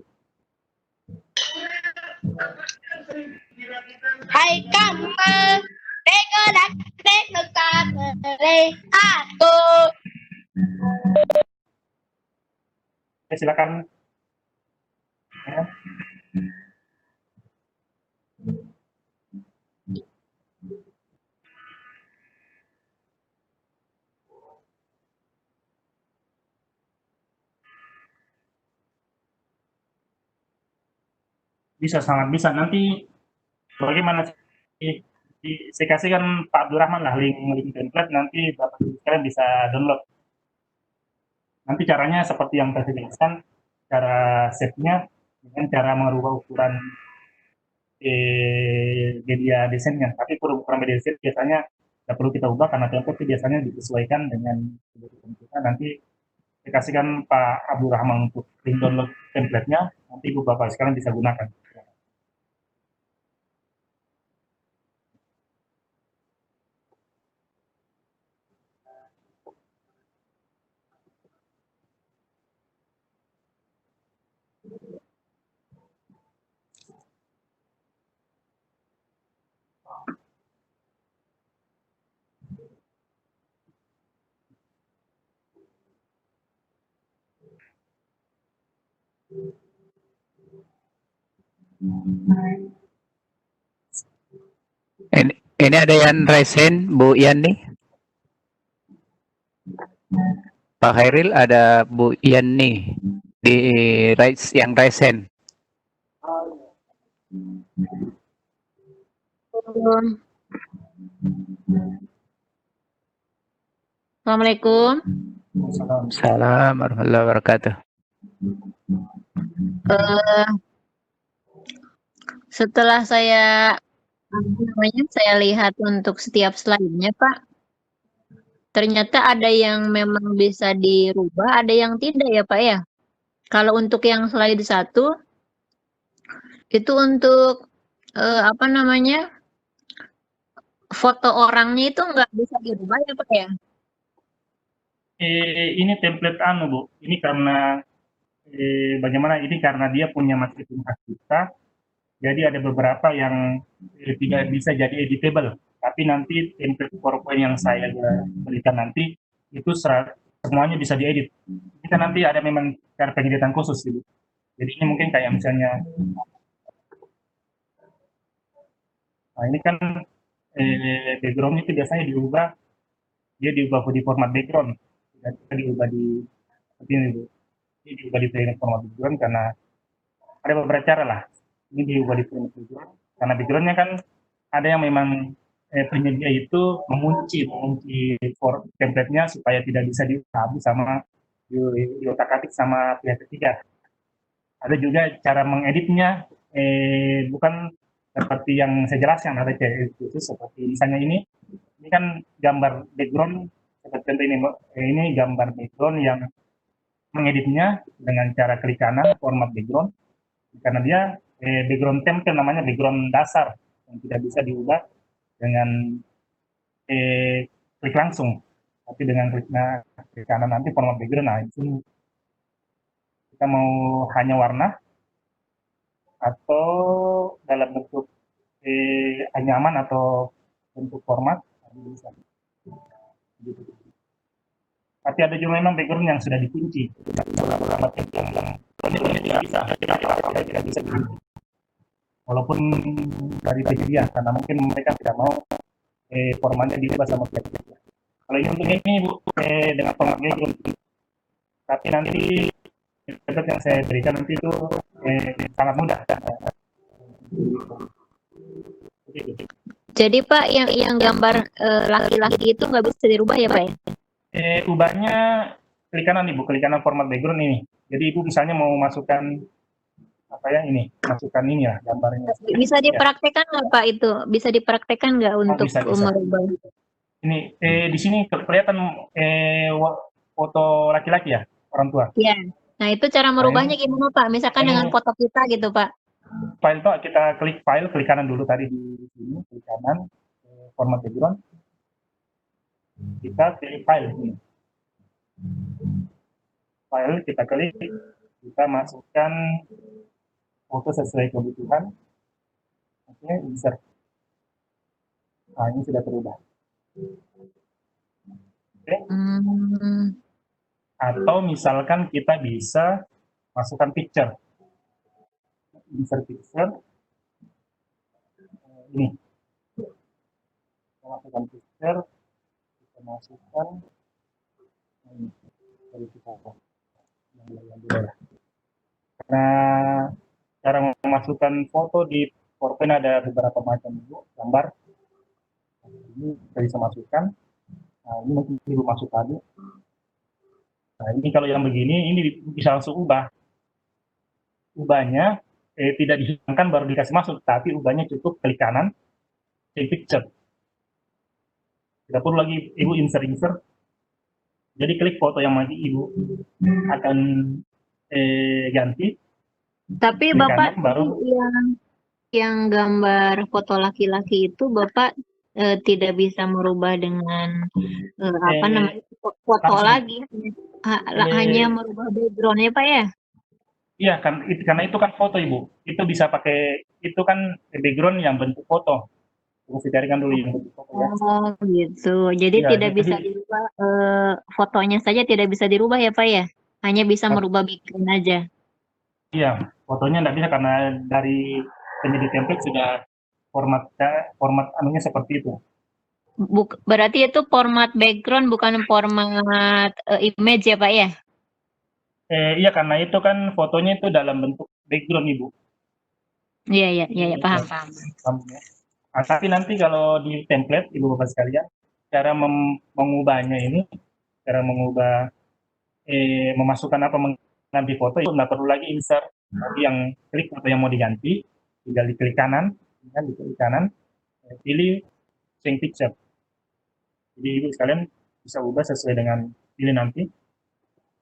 S2: Hai kamu, tegodak tegodak aku.
S1: Oke, silakan. Ya. Bisa, sangat bisa. Nanti bagaimana saya kasihkan Pak Abdurrahman lah link template, nanti Bapak Ibu sekalian bisa download. Nanti caranya seperti yang tadi jelaskan, cara save-nya dengan cara merubah ukuran media desainnya. Tapi ukuran media desain biasanya tidak perlu kita ubah karena template itu biasanya disesuaikan dengan kebutuhan kita. Nanti saya kasihkan Pak Abdurrahman untuk link download template-nya, nanti Ibu Bapak sekalian bisa gunakan.
S3: Ini ada yang resen, Bu Ian nih. Pak Khairil, ada Bu Ian nih di yang resen.
S2: Assalamualaikum.
S3: Salam warahmatullahi wabarakatuh.
S7: Setelah saya lihat untuk setiap slide-nya, Pak, ternyata ada yang memang bisa dirubah, ada yang tidak ya, Pak ya. Kalau untuk yang slide 1, itu untuk foto orangnya itu nggak bisa dirubah ya, Pak ya.
S1: Ini template Bu. Ini karena bagaimana ini karena dia punya meskipun hak cipta, jadi ada beberapa yang tidak bisa jadi editable. Tapi nanti template PowerPoint yang saya berikan nanti itu semuanya bisa diedit. Kita nanti ada memang cara pengeditan khusus gitu. Jadi ini mungkin kayak misalnya, nah ini kan background itu biasanya diubah, dia diubah di format background, tidak bisa diubah di seperti ini Bu. Ini diubah di format background karena ada beberapa cara lah. Ini diubah di format background karena backgroundnya kan ada yang memang penyedia itu mengunci template-nya supaya tidak bisa diubah sama diotak-atik sama pihak ketiga. Ada juga cara mengeditnya bukan seperti yang saya jelaskan, ada cara khusus seperti misalnya ini kan gambar background seperti ini gambar background yang mengeditnya dengan cara klik kanan format background karena dia background template namanya background dasar yang tidak bisa diubah dengan klik langsung, tapi dengan klik kanan nanti format background. Nah itu kita mau hanya warna atau dalam bentuk anyaman atau bentuk format bisa. Tapi ada juga memang background yang sudah dikunci. Tidak bisa dikunci. Walaupun dari penyedia, karena mungkin mereka tidak mau formatnya diubah sama pihak. Kalau ini untuk ini Bu, dengan format background. Tapi nanti template yang saya berikan nanti itu sangat mudah.
S7: Jadi Pak, yang gambar laki-laki itu nggak bisa dirubah ya Pak ya?
S1: Ubahnya klik kanan Ibu, klik kanan format background ini. Jadi Ibu misalnya mau masukkan masukkan ini lah gambarnya.
S7: Bisa dipraktekkan nggak Pak itu? Bisa dipraktekkan nggak untuk
S1: bisa.
S7: merubah?
S1: Ini di sini kelihatan foto laki-laki ya, orang tua.
S7: Iya. Nah itu cara merubahnya gimana Pak? Misalkan dengan foto kita gitu Pak.
S1: File Pak, kita klik file, klik kanan dulu tadi di sini, klik kanan format background. Kita pilih file ini. File kita klik, kita masukkan foto sesuai kebutuhan. Oke, insert. Nah, ini sudah berubah. Oke. Atau misalkan kita bisa masukkan picture. Insert picture. Ini. Kita masukkan picture. Kita masukkan ini. Nah, cara memasukkan foto di PowerPoint ada beberapa macam gambar. Ini kita bisa masukkan. Nah, ini mungkin Ibu masuk tadi. Nah, ini kalau yang begini, ini bisa langsung ubah. Ubahnya tidak dihilangkan baru dikasih masuk, tapi ubahnya cukup klik kanan, change picture. Tidak perlu lagi Ibu insert. Jadi klik foto yang nanti Ibu akan ganti.
S7: Tapi
S1: klik
S7: Bapak
S1: kanan, baru
S7: yang gambar foto laki-laki itu Bapak tidak bisa merubah dengan apa namanya foto
S1: langsung.
S7: lagi, hanya merubah backgroundnya Pak ya?
S1: Iya kan, karena itu kan foto Ibu. Itu bisa pakai, itu kan background yang bentuk foto. Terus dicarikan dulu yang bentuk foto ya.
S7: Oh gitu. Jadi
S1: Iya,
S7: tidak bisa dirubah, fotonya saja tidak bisa dirubah ya Pak ya? Hanya bisa merubah background aja.
S1: Iya, fotonya tidak bisa karena dari penyedia template sudah format anunya seperti itu.
S7: Berarti itu format background bukan format image ya Pak ya?
S1: Iya, karena itu kan fotonya itu dalam bentuk background Ibu.
S7: Iya, paham.
S1: Ya. Nah, tapi nanti kalau di template Ibu Bapak sekalian, cara mengubahnya ini, cara mengubah memasukkan apa mengganti foto itu nggak perlu lagi insert. Nanti yang klik foto yang mau diganti, tinggal diklik kanan, pilih change picture. Jadi Ibu sekalian bisa ubah sesuai dengan pilih nanti.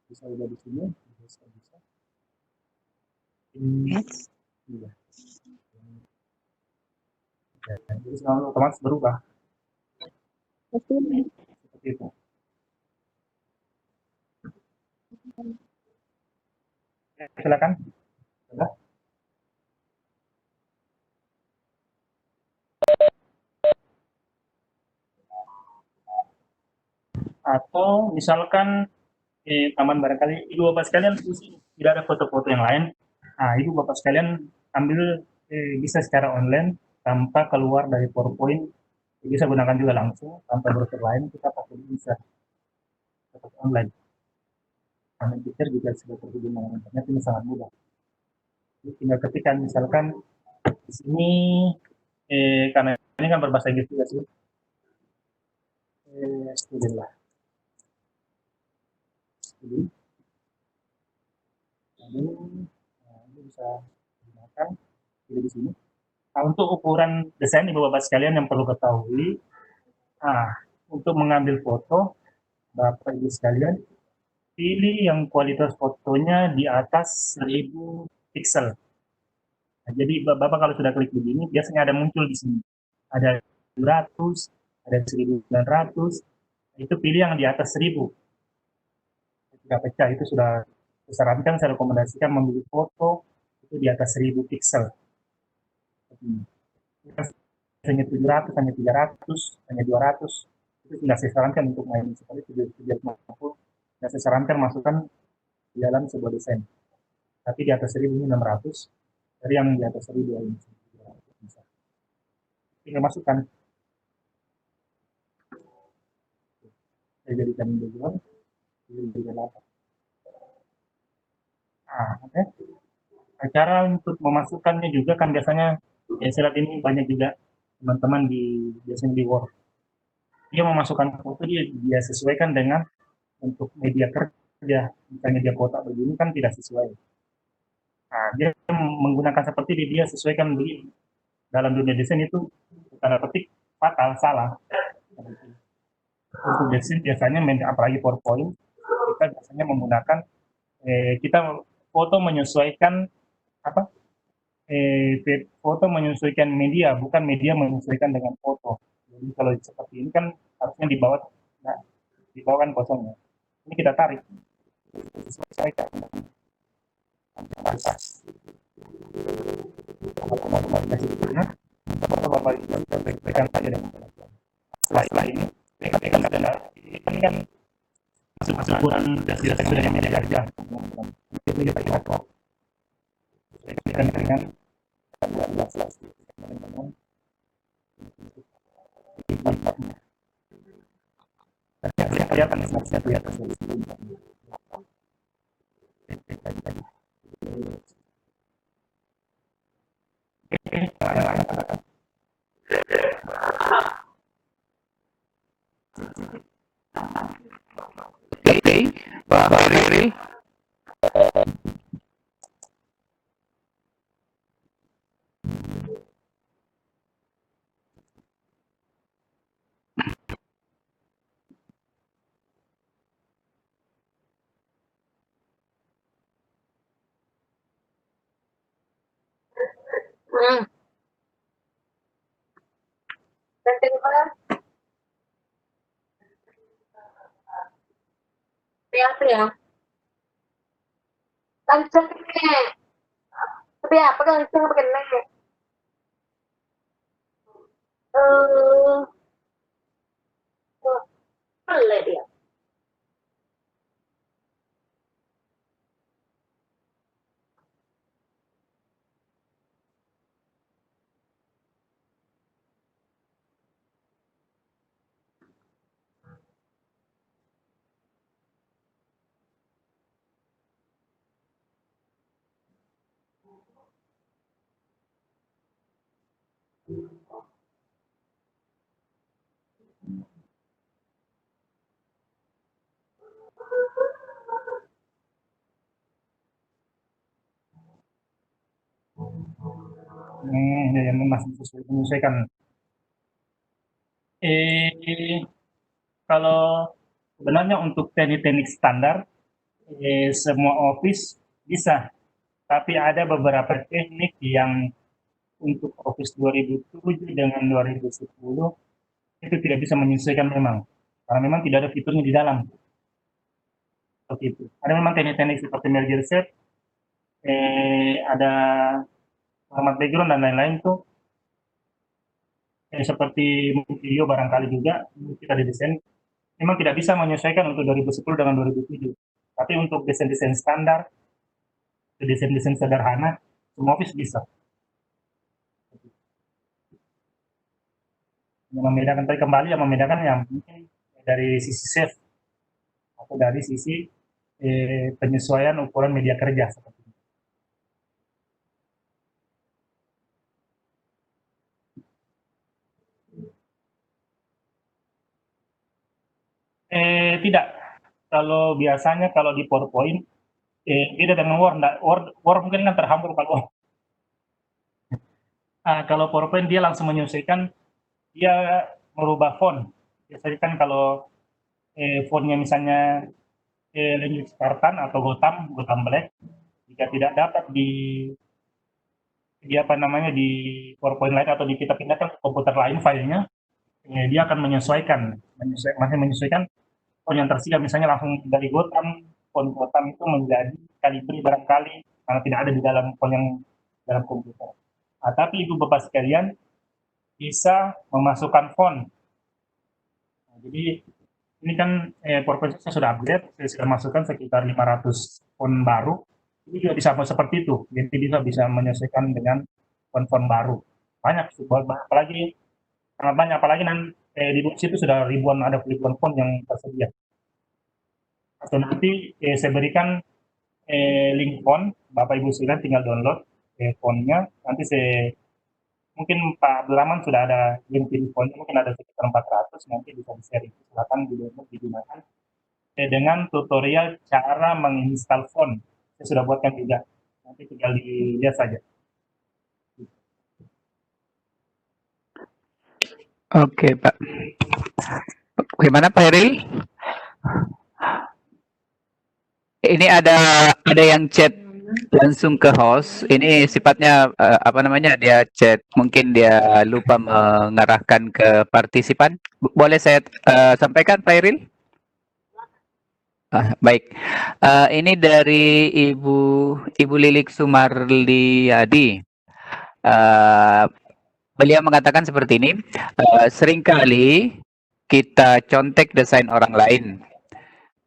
S1: Bisa ubah di sini, bisa. Iya. Jadi selalu otomatis berubah. Seperti itu. Silakan. Sudah. Atau misalkan taman barangkali Ibu Bapak sekalian tidak ada foto-foto yang lain. Nah, Ibu Bapak sekalian ambil bisa secara online tanpa keluar dari PowerPoint. Bisa gunakan juga langsung tanpa browser lain, kita pakai bisa online. Karena picture juga sudah terhubung dengan internet, ini sangat mudah. Jadi tinggal ketikkan misalkan di sini karena ini kan berbahasa Inggris juga sih. Student lah. Student. Ini bisa digunakan di sini. Nah, untuk ukuran desain Ibu Bapak sekalian yang perlu ketahui, untuk mengambil foto Bapak Ibu sekalian, pilih yang kualitas fotonya di atas 1000 pixel. Nah, jadi Bapak kalau sudah klik begini, biasanya ada muncul di sini. Ada 200, ada 1900, itu pilih yang di atas 1000. Tidak pecah, itu sudah disarankan, saya rekomendasikan memilih foto itu di atas 1000 pixel. Hanya 700, hanya 300, hanya 200, itu tidak saya sarankan untuk main seperti 750. Tidak saya sarankan masukkan di dalam sebuah desain. Tapi di atas 1000 ini 600, dari yang di atas 1000 ini bisa. Tinggal masukkan. Saya jadikan background, jadikan apa? Oke. Cara untuk memasukkannya juga kan biasanya saya lihat ini banyak juga teman-teman biasanya di Word. Dia memasukkan foto dia sesuaikan dengan untuk media kerja. Misalnya dia kotak begini kan tidak sesuai. Dia menggunakan seperti dia sesuaikan begini. Dalam dunia desain itu tanda petik fatal salah. Untuk desain biasanya apalagi PowerPoint kita biasanya menggunakan kita foto menyesuaikan apa? Foto menyesuaikan media, bukan media menyesuaikan dengan foto. Jadi kalau seperti ini kan harusnya dibawakan kosongnya. Ini kita tarik. Sesuaikan. Bapak Ibu bisa berikan saja dengan setelah ini rekan-rekan adalah ini kan masuk kurang sudah yang media kerja itu kita lihat kok dengan kelihatan maksudnya kelihatan
S3: Oke, Pak Riri.
S6: Dan kedua, ya. Langsung ke tapi apa kan langsung ke boleh dia.
S1: yang masih menyesuaikan. Kalau sebenarnya untuk teknik standar semua office bisa, tapi ada beberapa teknik yang untuk Office 2007 dengan 2010 itu tidak bisa menyesuaikan memang, karena memang tidak ada fiturnya di dalam. Seperti itu. Ada memang teknik-teknik seperti merger set, ada format background dan lain-lain tuh, seperti video barangkali juga kita didesain memang tidak bisa menyesuaikan untuk 2010 dengan 2007. Tapi untuk desain-desain standar, desain-desain sederhana, semua office bisa. Yang membedakan tadi kembali yang membedakan yang mungkin dari sisi safe atau dari sisi penyesuaian ukuran media kerja seperti itu. Tidak. Kalau biasanya kalau di PowerPoint beda dengan Word. Word mungkin kan terhampur kalau kalau PowerPoint dia langsung menyesuaikan, dia merubah font. Biasanya kan kalau fontnya misalnya language Spartan atau Gotham Black, jika tidak dapat di apa namanya di PowerPoint lain atau kita pindahkan ke komputer lain filenya, dia akan masih menyesuaikan font yang tersedia, misalnya langsung dari font Gotham itu menjadi Calibri barangkali karena tidak ada di dalam font yang dalam komputer. Tapi Ibu Bapak sekalian bisa memasukkan font. Jadi ini kan PowerPoint saya sudah upgrade, saya sudah masukkan sekitar 500 font baru. Ini juga bisa seperti itu, jadi bisa menyesuaikan dengan font-font baru. Banyak, apalagi sangat banyak, apalagi di situ sudah ada ribuan font yang tersedia. Atau nanti saya berikan link font, Bapak Ibu sekalian tinggal download fontnya. Nanti mungkin Pak Abdurrahman sudah ada link di fontnya, mungkin ada sekitar 400, nanti bisa di-share, silakan digunakan dengan tutorial cara menginstal font. Saya sudah buatkan juga, nanti tinggal dilihat saja.
S3: Oke, Pak. Bagaimana Pak Heri? Ini ada yang chat langsung ke host. Ini sifatnya apa namanya? Dia chat, mungkin dia lupa mengarahkan ke partisipan. Boleh saya sampaikan, Pak Iril? Baik. Ini dari Ibu Lilik Sumarliadi. beliau mengatakan seperti ini, seringkali kita contek desain orang lain,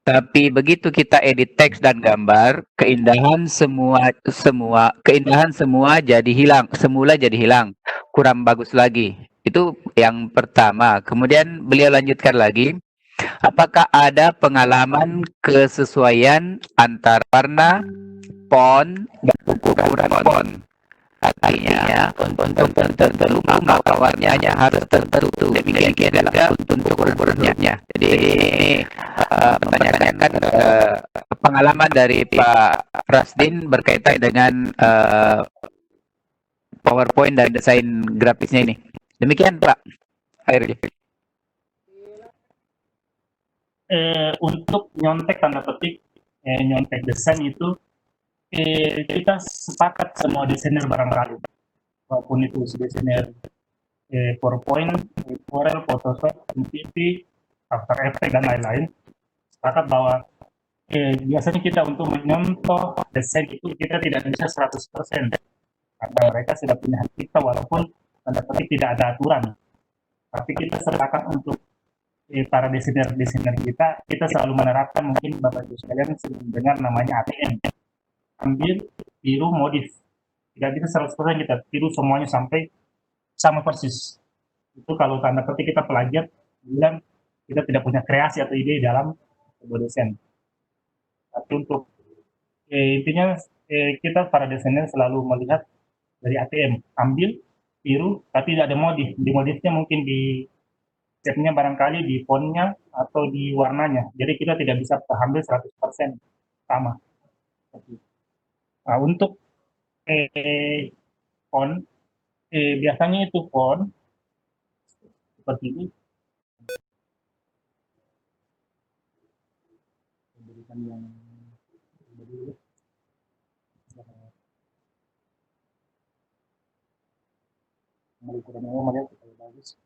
S3: tapi begitu kita edit teks dan gambar, keindahan semua jadi hilang, semula jadi hilang, kurang bagus lagi. Itu yang pertama. Kemudian beliau lanjutkan lagi, apakah ada pengalaman kesesuaian antara warna, font, dan ukuran font? Artinya, untuk tertentu maka warnanya harus tertentu. Demikian juga untuk ukurannya. Jadi, menanyakan pengalaman dari Pak Rasdin berkaitan dengan PowerPoint dan desain grafisnya ini. Demikian Pak. Akhirnya.
S1: Untuk nyontek tanda petik, nyontek desain itu kita sepakat semua desainer barangkali, walaupun itu desainer PowerPoint, Corel, Photoshop, MTP, After Effects dan lain-lain, sepakat bahwa biasanya kita untuk menyontoh desain itu kita tidak bisa 100%, karena mereka sudah punya hak cipta walaupun tanda petik tidak ada aturan. Tapi kita sepakat untuk para desainer kita selalu menerapkan, mungkin Bapak Ibu sekalian sering dengar namanya ATM. Ambil, tiru, modif. Tidak bisa 100% kita tiru semuanya sampai sama persis. Itu kalau tanda petik kita plagiat, bilang kita tidak punya kreasi atau ide dalam sebuah desain. Tapi untuk intinya kita para desainer selalu melihat dari ATM, ambil, tiru, tapi tidak ada modif. Di modifnya mungkin di stepnya barangkali di fontnya atau di warnanya. Jadi kita tidak bisa ambil 100% sama. Nah, untuk font, biasanya itu font seperti ini. Berikan yang ukurannya melihat supaya bagus.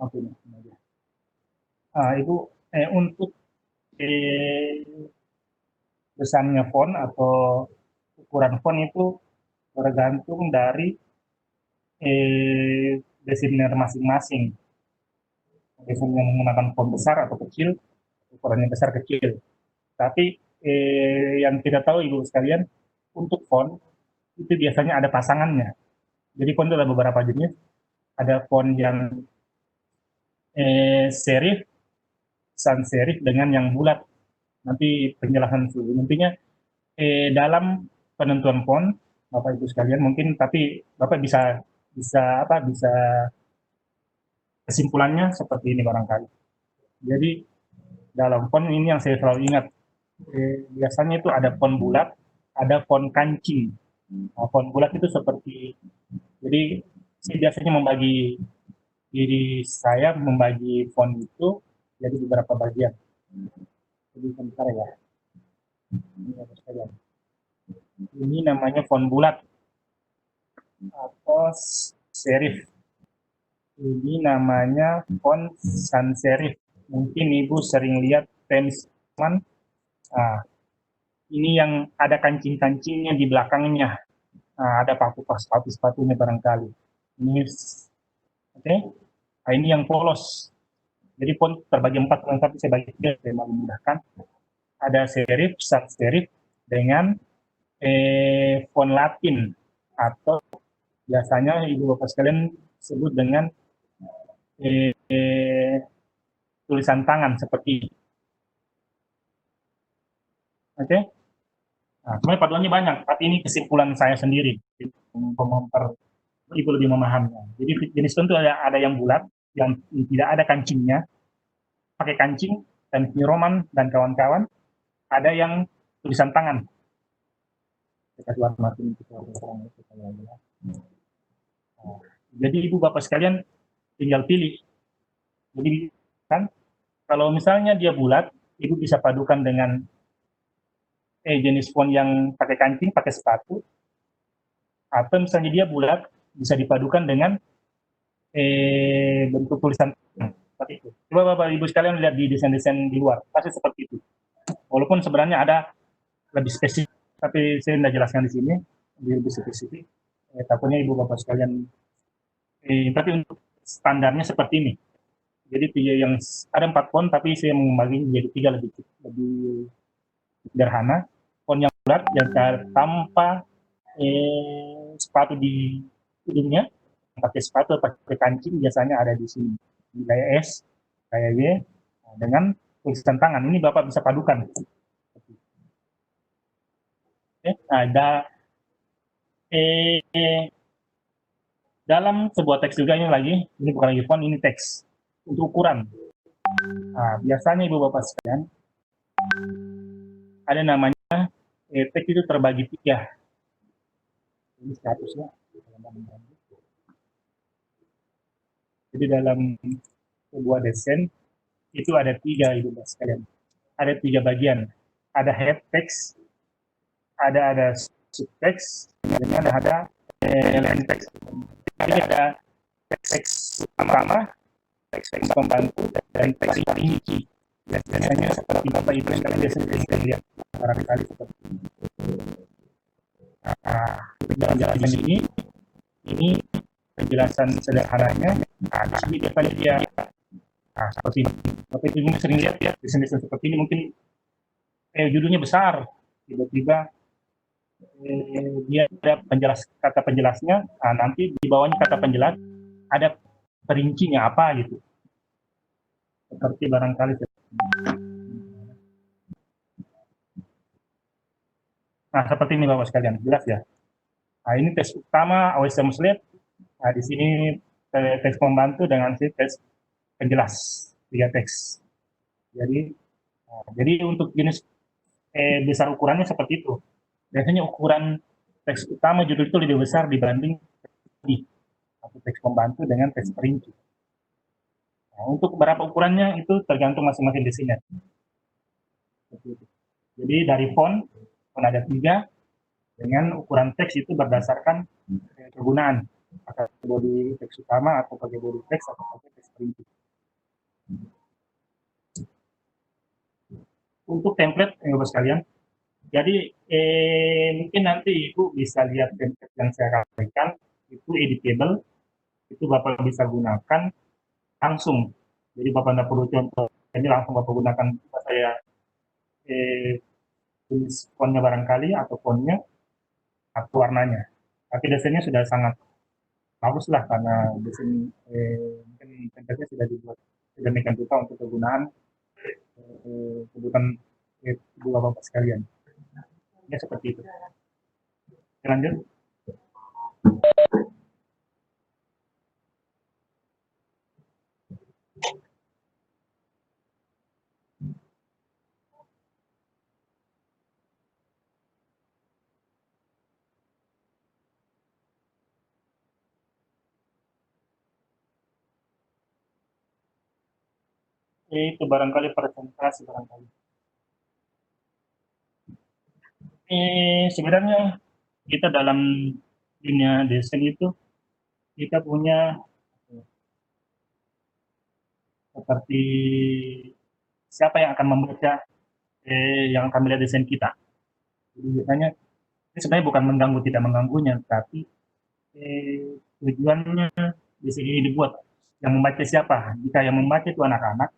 S1: Oke, Ibu, untuk besarnya font atau ukuran font itu tergantung dari desainer masing-masing. Desainer menggunakan font besar atau kecil, ukurannya besar kecil. Tapi yang kita tahu Ibu sekalian, untuk font itu biasanya ada pasangannya. Jadi font itu ada beberapa jenis. Ada font yang serif, sans serif dengan yang bulat. Nanti penjelasan sebelum intinya dalam penentuan font Bapak Ibu sekalian mungkin, tapi Bapak bisa kesimpulannya seperti ini barangkali. Jadi dalam font ini yang saya selalu ingat, biasanya itu ada font bulat, ada font kancing. Nah, font bulat itu seperti, jadi saya biasanya membagi diri saya membagi font itu jadi beberapa bagian. Jadi sebentar ya. Ini namanya font bulat atau serif. Ini namanya font sans serif. Mungkin Ibu sering lihat teman. Nah, ini yang ada kancing-kancingnya di belakangnya. Nah, ada sepatu-sepatunya barangkali. Ini, oke. Nah, ini yang polos. Jadi font terbagi 4, tapi saya bagi 3 supaya memudahkan. Ada serif, sans serif dengan font Latin atau biasanya Ibu Bapak sekalian sebut dengan tulisan tangan seperti ini. Oke. Nah, sebenarnya paduannya banyak, tapi ini kesimpulan saya sendiri untuk Ibu lebih memahaminya. Jadi jenis font itu ada yang bulat, yang tidak ada kancingnya, pakai kancing, dan Roman dan kawan-kawan. Ada yang tulisan tangan. Jadi Ibu Bapak sekalian tinggal pilih. Jadi kan kalau misalnya dia bulat, Ibu bisa padukan dengan jenis font yang pakai kancing, pakai sepatu. Atau misalnya dia bulat, bisa dipadukan dengan bentuk tulisan seperti itu. Coba Bapak Ibu sekalian lihat di desain-desain di luar, pasti seperti itu. Walaupun sebenarnya ada lebih spesifik, tapi saya tidak jelaskan di sini, lebih spesifik. Takutnya Ibu Bapak sekalian, tapi untuk standarnya seperti ini. Jadi tiga yang ada 4 font, tapi saya membagi menjadi 3 lebih sederhana. Font yang bulat yang tanpa sepatu di ujungnya, pakai sepatu pakai kancing biasanya ada di sini, di gaya S, gaya Y, dengan tulisan tangan. Ini Bapak bisa padukan. Ada dalam sebuah teks juga ini bukan lagi font, ini teks untuk ukuran. Biasanya Ibu Bapak sekalian ada namanya teks itu terbagi 3. Ini statusnya. Jadi dalam sebuah desain itu ada 3 Ibu Bapak sekalian. Ada 3 bagian. Ada head text, ada subtext, dan ada line text. Jadi ada teks utama, teks pembantu, dan teks rinci. Biasanya seperti Bapak Ibu sekalian biasanya lihat barangkali seperti ini. Penjelasan ini penjelasan sederhananya. Di sini biasanya dia seperti ini. Bapak Ibu sering lihat ya desain-desain seperti ini, mungkin judulnya besar, tiba-tiba dia ada kata penjelasnya, nanti di bawahnya kata penjelas ada perincinya apa gitu, seperti barangkali. Seperti ini Bapak sekalian, jelas ya. Ini teks utama OSM Slate. Di sini teks pembantu dengan teks penjelas, 3 teks. Jadi untuk jenis besar ukurannya seperti itu. Biasanya ukuran teks utama judul itu lebih besar dibanding teks pembantu dengan teks perinci. Untuk berapa ukurannya itu tergantung masing-masing desainnya. Jadi dari font ada 3, dengan ukuran teks itu berdasarkan kegunaan, pakai body teks utama atau pakai body teks atau pakai teks perinci. Untuk template Bapak sekalian, jadi mungkin nanti Ibu bisa lihat template yang saya berikan, itu editable, itu Bapak bisa gunakan langsung. Jadi Bapak tidak perlu contoh, ini langsung Bapak gunakan. Saya tulis fontnya barangkali, atau fontnya, atau warnanya. Tapi desainnya sudah sangat bagus lah, karena desain mungkin template-nya sudah dibuat sedemikian rupa untuk kegunaan kebutuhan Ibu Bapak sekalian. Ya seperti itu. Lanjut. Itu barangkali presentasi barangkali. Sebenarnya kita dalam dunia desain itu kita punya seperti siapa yang akan membaca yang akan melihat desain kita. Jadi biasanya ini sebenarnya bukan mengganggu tidak mengganggunya, tapi tujuannya desain ini dibuat. Yang membaca siapa? Jika yang membaca itu anak-anak,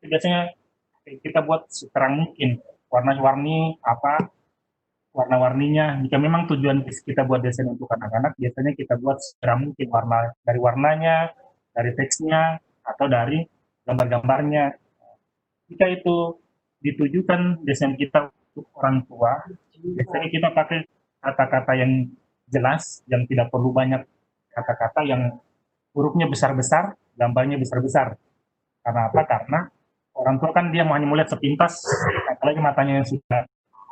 S1: biasanya kita buat seterang mungkin, warna-warni apa, warna-warninya. Jika memang tujuan kita buat desain untuk anak-anak, biasanya kita buat seterang mungkin, warna dari warnanya, dari teksnya, atau dari gambar-gambarnya. Jika itu ditujukan desain kita untuk orang tua, biasanya kita pakai kata-kata yang jelas, yang tidak perlu banyak kata-kata, yang hurufnya besar-besar, gambarnya besar-besar. Karena apa? Karena orang tua kan dia hanya melihat sepintas, apalagi matanya yang sudah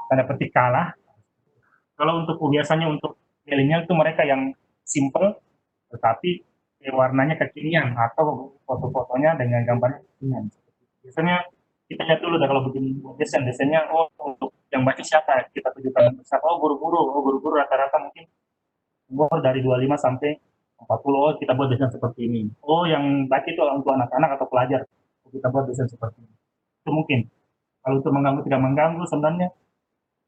S1: tanda petik kalah. Kalau untuk biasanya untuk milenial itu mereka yang simple, tetapi warnanya kekinian, atau foto-fotonya dengan gambarnya kekinian. Biasanya kita lihat dulu kalau bikin desainnya, untuk yang baca siapa, kita tujukan siapa, guru-guru rata-rata mungkin umur dari 25 sampai 40, oh kita buat desain seperti ini. Oh yang baca itu untuk anak-anak atau pelajar, kita buat desain seperti ini. Itu mungkin. Kalau untuk mengganggu tidak mengganggu sebenarnya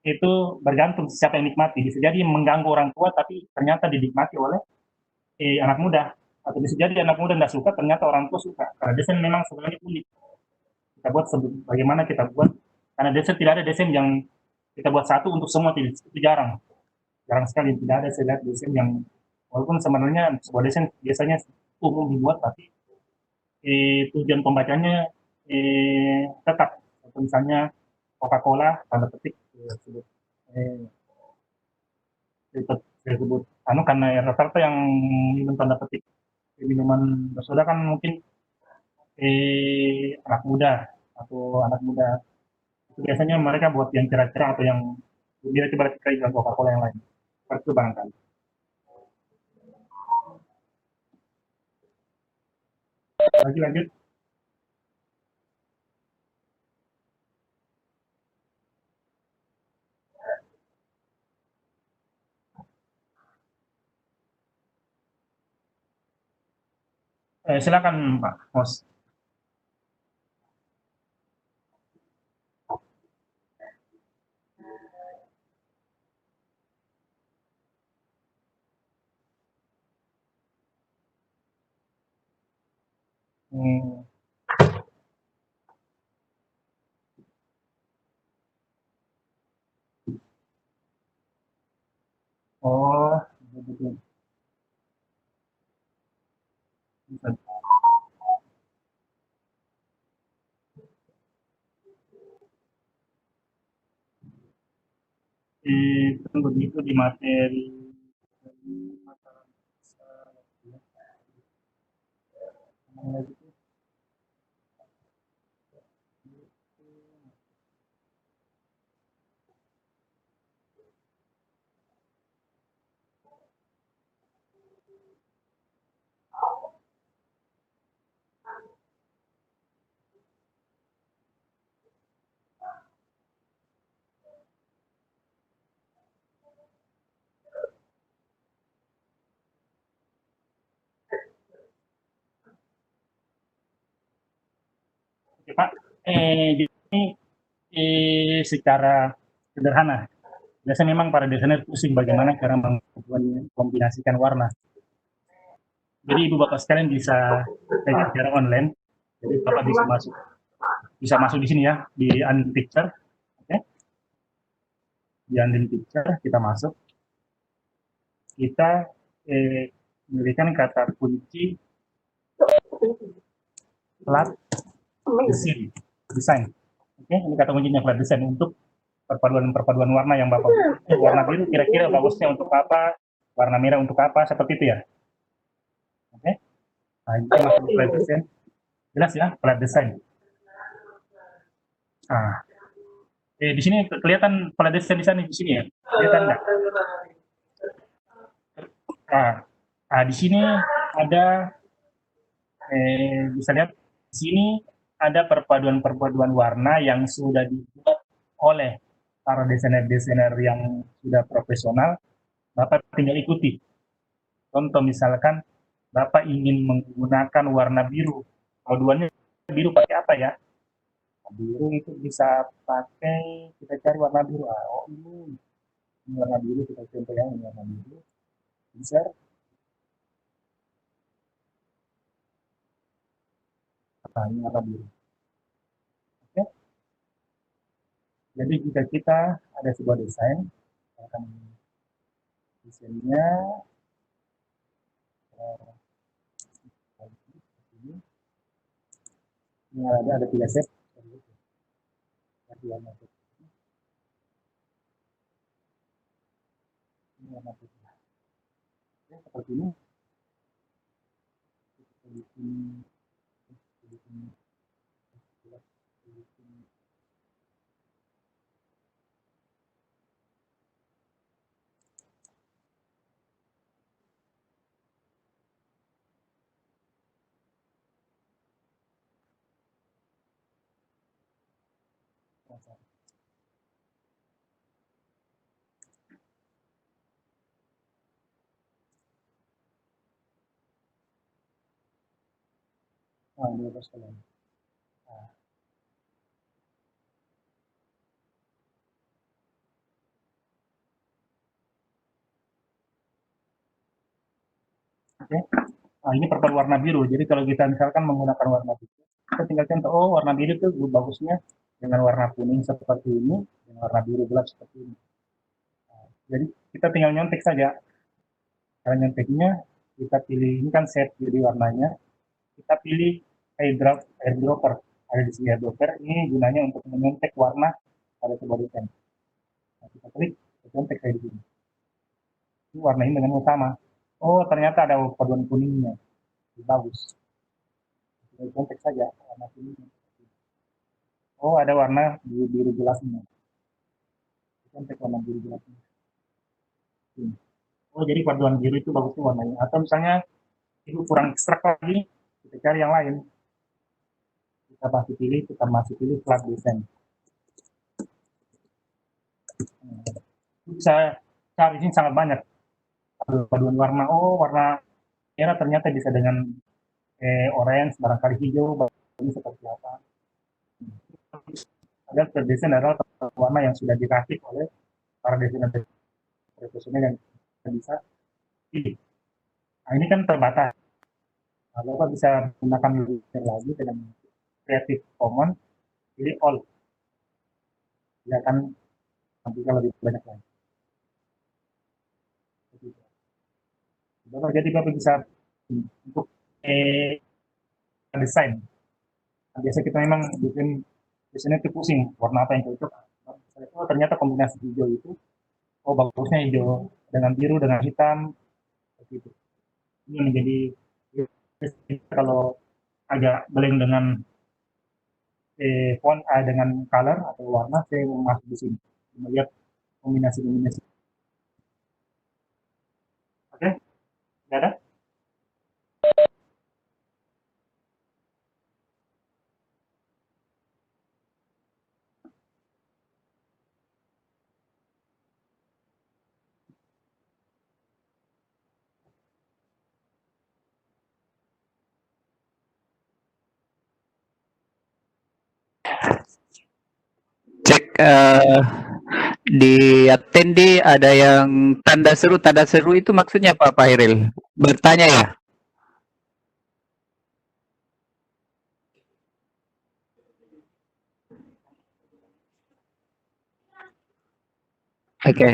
S1: itu bergantung siapa yang nikmati. Bisa jadi mengganggu orang tua tapi ternyata dinikmati oleh anak muda. Atau bisa jadi anak muda tidak suka, ternyata orang tua suka. Karena desain memang sebenarnya unik. Kita buat bagaimana kita buat, karena desain tidak ada desain yang kita buat satu untuk semua, itu jarang. Jarang sekali, tidak ada saya lihat desain yang, walaupun sebenarnya sebuah desain biasanya umum dibuat, tapi tujuan pembacanya tetap. Misalnya Coca-Cola, tanda petik, disebut anu karena rata-rata yang minum tanda petik minuman bersoda kan mungkin anak muda itu biasanya mereka buat yang cerah-cerah atau yang lebih coba sekali dengan Coca-Cola yang lain seperti itu barangkali. Lagi lanjut. Silakan Pak Host. Oh, betul. Itu begitu di materi Oke, Pak. Jadi secara sederhana, biasanya memang para desainer pusing bagaimana cara mengkombinasikan warna. Jadi ibu bapak sekalian bisa belajar secara online. Jadi bapak bisa masuk di sini ya di Unlink Picture. Oke. Di Unlink Picture kita masuk. Kita berikan kata kunci flat design. Oke, ini kata kuncinya flat design untuk perpaduan warna yang bapak warna biru kira-kira bagusnya untuk apa, warna merah untuk apa, seperti itu ya. Oke. Nah, ini masuk flat design. Jelas ya, flat design. Nah, di sini kelihatan flat design di sini ya. Kelihatan enggak? Nah, di sini ada bisa lihat di sini ada perpaduan warna yang sudah dibuat oleh para desainer-desainer yang sudah profesional. Bapak tinggal ikuti. Contoh misalkan Bapak ingin menggunakan warna biru. Kalau biru pakai apa ya? Biru itu bisa pakai, kita cari warna biru. Oh ini warna biru, kita contoh yang ini warna biru. Bisa. Ini warna biru. Oke. Jadi jika kita ada sebuah desain, akan desainnya ini ada 3 set. Ini warna putih. Ya, seperti ini. Nah, ini Bapak sekalian. Nah, oke. Nah, ini purple warna biru. Jadi kalau kita misalkan menggunakan warna biru, kita tinggal contoh, oh warna biru itu bagusnya dengan warna kuning seperti ini, dengan warna biru gelap seperti ini. Nah, jadi kita tinggal nyontek saja. Cara nyonteknya, kita pilih, ini kan set jadi warnanya, kita pilih airdropper. Ada di sini airdropper, ini gunanya untuk menyontek warna pada sebuah desain. Nah, kita klik, kita nyontek kayak di sini. Ini warna ini dengan utama. Oh, ternyata ada paduan kuningnya. Bagus. Kita nyontek saja warna kuningnya. Oh, ada warna biru gelasnya. Kita nyontek warna biru gelasnya. Ini. Oh, jadi paduan biru itu bagusnya warnanya. Atau misalnya itu kurang ekstrak lagi, kita cari yang lain. Kita masih pilih flat design. Bisa cari ini sangat banyak paduan warna. Oh, warna merah ternyata bisa dengan orange, barangkali hijau, ini seperti apa. Ada desain adalah warna yang sudah dirakit oleh para desainer profesional yang bisa pilih. Nah, ini kan terbatas. Nah, Bapak bisa menggunakan lagi dengan Creative Commons, pilih all. Dia akan tampilkan lebih banyak lagi. Bapak, jadi Bapak bisa untuk desain. Nah, biasa kita memang bikin biasanya itu pusing warna apa yang cocok. Oh, ternyata kombinasi hijau itu, oh bagusnya hijau dengan biru dengan hitam, seperti itu. Ini menjadi kalau agak blend dengan font dengan color atau warna, saya masuk di sini melihat kombinasi. Oke, tidak ada?
S3: Cek di attendee ada yang tanda seru itu maksudnya apa Pak Hairil? Bertanya ya? Oke.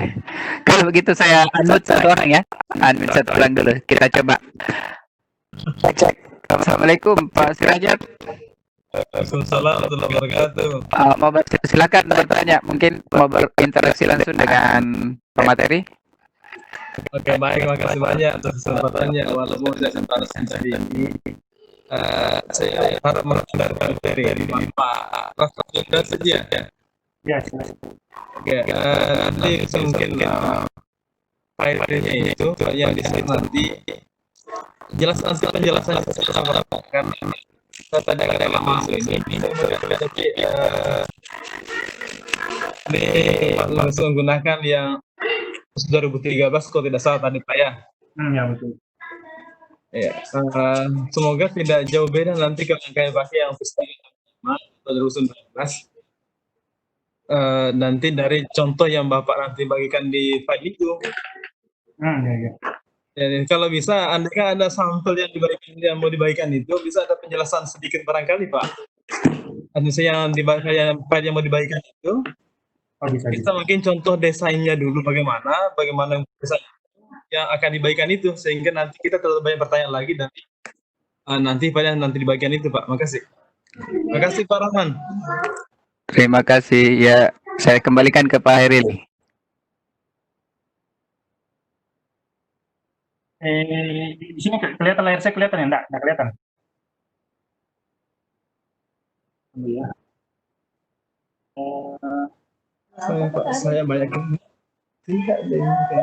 S3: Kalau begitu saya unmute satu orang ya. Unmute satu orang dulu. Kita coba. Cek. Assalamualaikum Pak Sirajat.
S8: Waalaikumsalam warahmatullahi wabarakatuh.
S3: Mau silakan bertanya. Mungkin mau berinteraksi langsung dengan pemateri.
S8: Oke, baik, makasih banyak atas kesempatannya. Walaupun saya sempat tadi ini, saya harap mendengarkan materi Pak Rafa juga saja.
S1: Ya, silakan.
S8: Oke, nanti mungkin materinya itu yang disebut nanti penjelasannya seperti apa, karena kita tadi ada masuk ini, tapi ini langsung gunakan yang 2013 kalau tidak salah tadi Pak ya.
S1: Ya betul.
S8: Ya, semoga tidak jauh beda nanti kalau kalian pakai yang 2019. Nanti dari contoh yang Bapak nanti bagikan di file itu.
S1: Ya.
S8: Jadi kalau bisa, andaikan ada sampel yang mau dibagikan itu, bisa ada penjelasan sedikit barangkali Pak. Yang file yang mau dibagikan itu, kita mungkin contoh desainnya dulu bagaimana desain yang akan dibagikan itu, sehingga nanti kita terlalu banyak pertanyaan lagi dan nanti file yang nanti dibagikan itu Pak. Makasih. Makasih Pak Rahman.
S3: Terima kasih. Ya, saya kembalikan ke Pak Hairil.
S1: Di sini kelihatan layar saya kelihatan ya? Enggak kelihatan. Ya.
S8: Saya banyak tidak ada.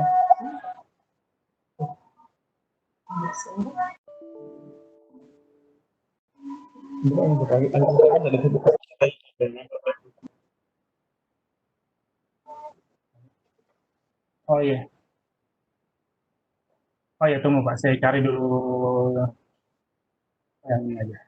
S1: Oh iya. Oh ya, tunggu Pak, saya cari dulu yang ini aja.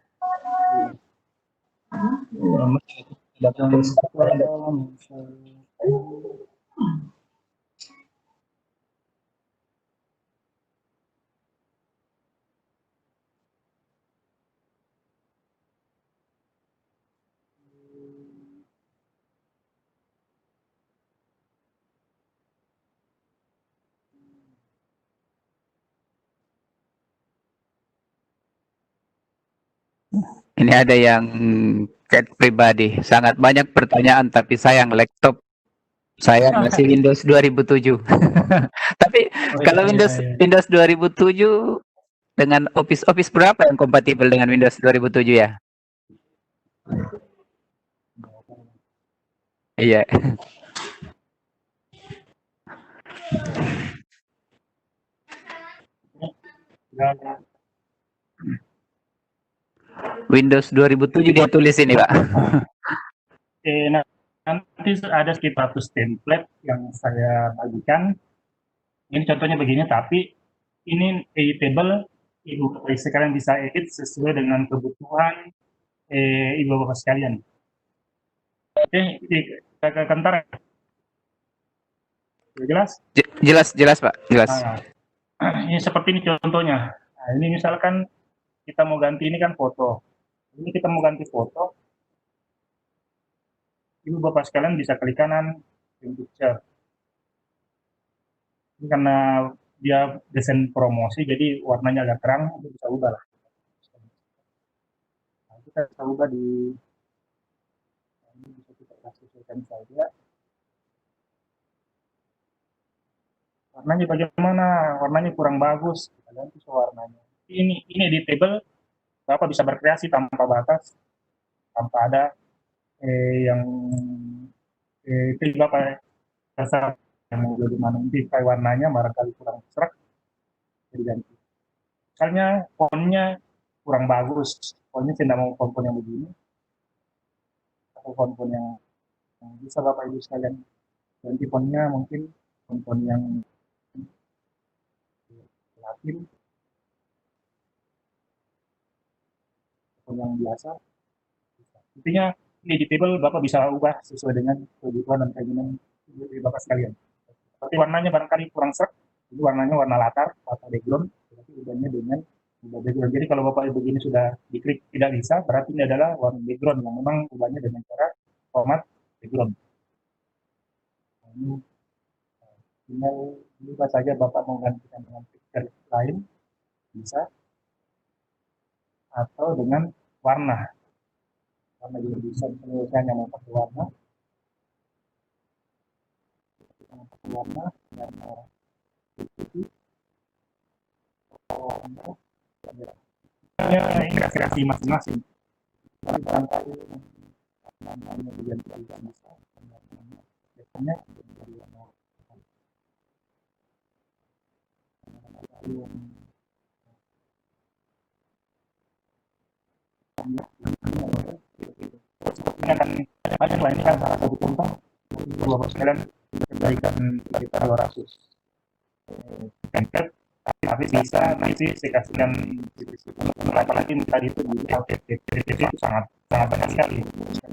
S3: Ini ada yang chat pribadi. Sangat banyak pertanyaan, tapi sayang laptop saya masih Windows 2007. Tapi kalau Windows 2007 dengan Office berapa yang kompatibel dengan Windows 2007 ya? Iya. Windows 2007 dia tulis ini, Pak.
S1: Nanti ada sekitar 100 template yang saya bagikan. Ini contohnya begini, tapi ini editable. Ibu sekarang bisa edit sesuai dengan kebutuhan ibu bapak sekalian. Oke, Kakak Kantara. Jelas?
S3: Jelas, Pak. Jelas.
S1: Nah, ini seperti ini contohnya. Nah, ini misalkan kita mau ganti, ini kan foto. Ini kita mau ganti foto. Ibu bapak sekalian bisa klik kanan, picture. Ini karena dia desain promosi, jadi warnanya agak terang, itu bisa ubah lah. Nah, kita bisa ubah di ini, bisa kita sesuaikan saja. Warnanya bagaimana? Warnanya kurang bagus, kita ganti warnanya. Ini editable, Bapak bisa berkreasi tanpa batas, tanpa ada yang itu Bapak terserah yang mau jadi mana. Nanti warnanya barangkali kurang serak, jadi ganti. Misalnya fontnya kurang bagus, fontnya tidak mau font yang begini, atau font yang bisa Bapak Ibu sekalian ganti fontnya, mungkin font yang Latin, font yang biasa. Intinya ini editable, Bapak bisa ubah sesuai dengan kebutuhan dan keinginan Bapak sekalian. Tapi warnanya barangkali kurang serak, jadi warnanya warna latar atau background, berarti ubahnya dengan background. Jadi kalau Bapak Ibu begini sudah diklik tidak bisa, berarti ini adalah warna background yang memang ubahnya dengan cara format background. Nah, ini tinggal ubah saja Bapak mau gantikan dengan picture lain, bisa, atau dengan warna. Warna juga bisa, misalnya mau pakai warna, warna ini kreasi masing-masing. Barangkali namanya diganti juga bisa. Biasanya dari warna ini akan banyak lah, ini kan salah satu contoh Bapak sekalian perbaikan kita 200 template, tapi bisa nanti saya kasihkan apalagi tadi itu di LTP itu sangat banyak sekali.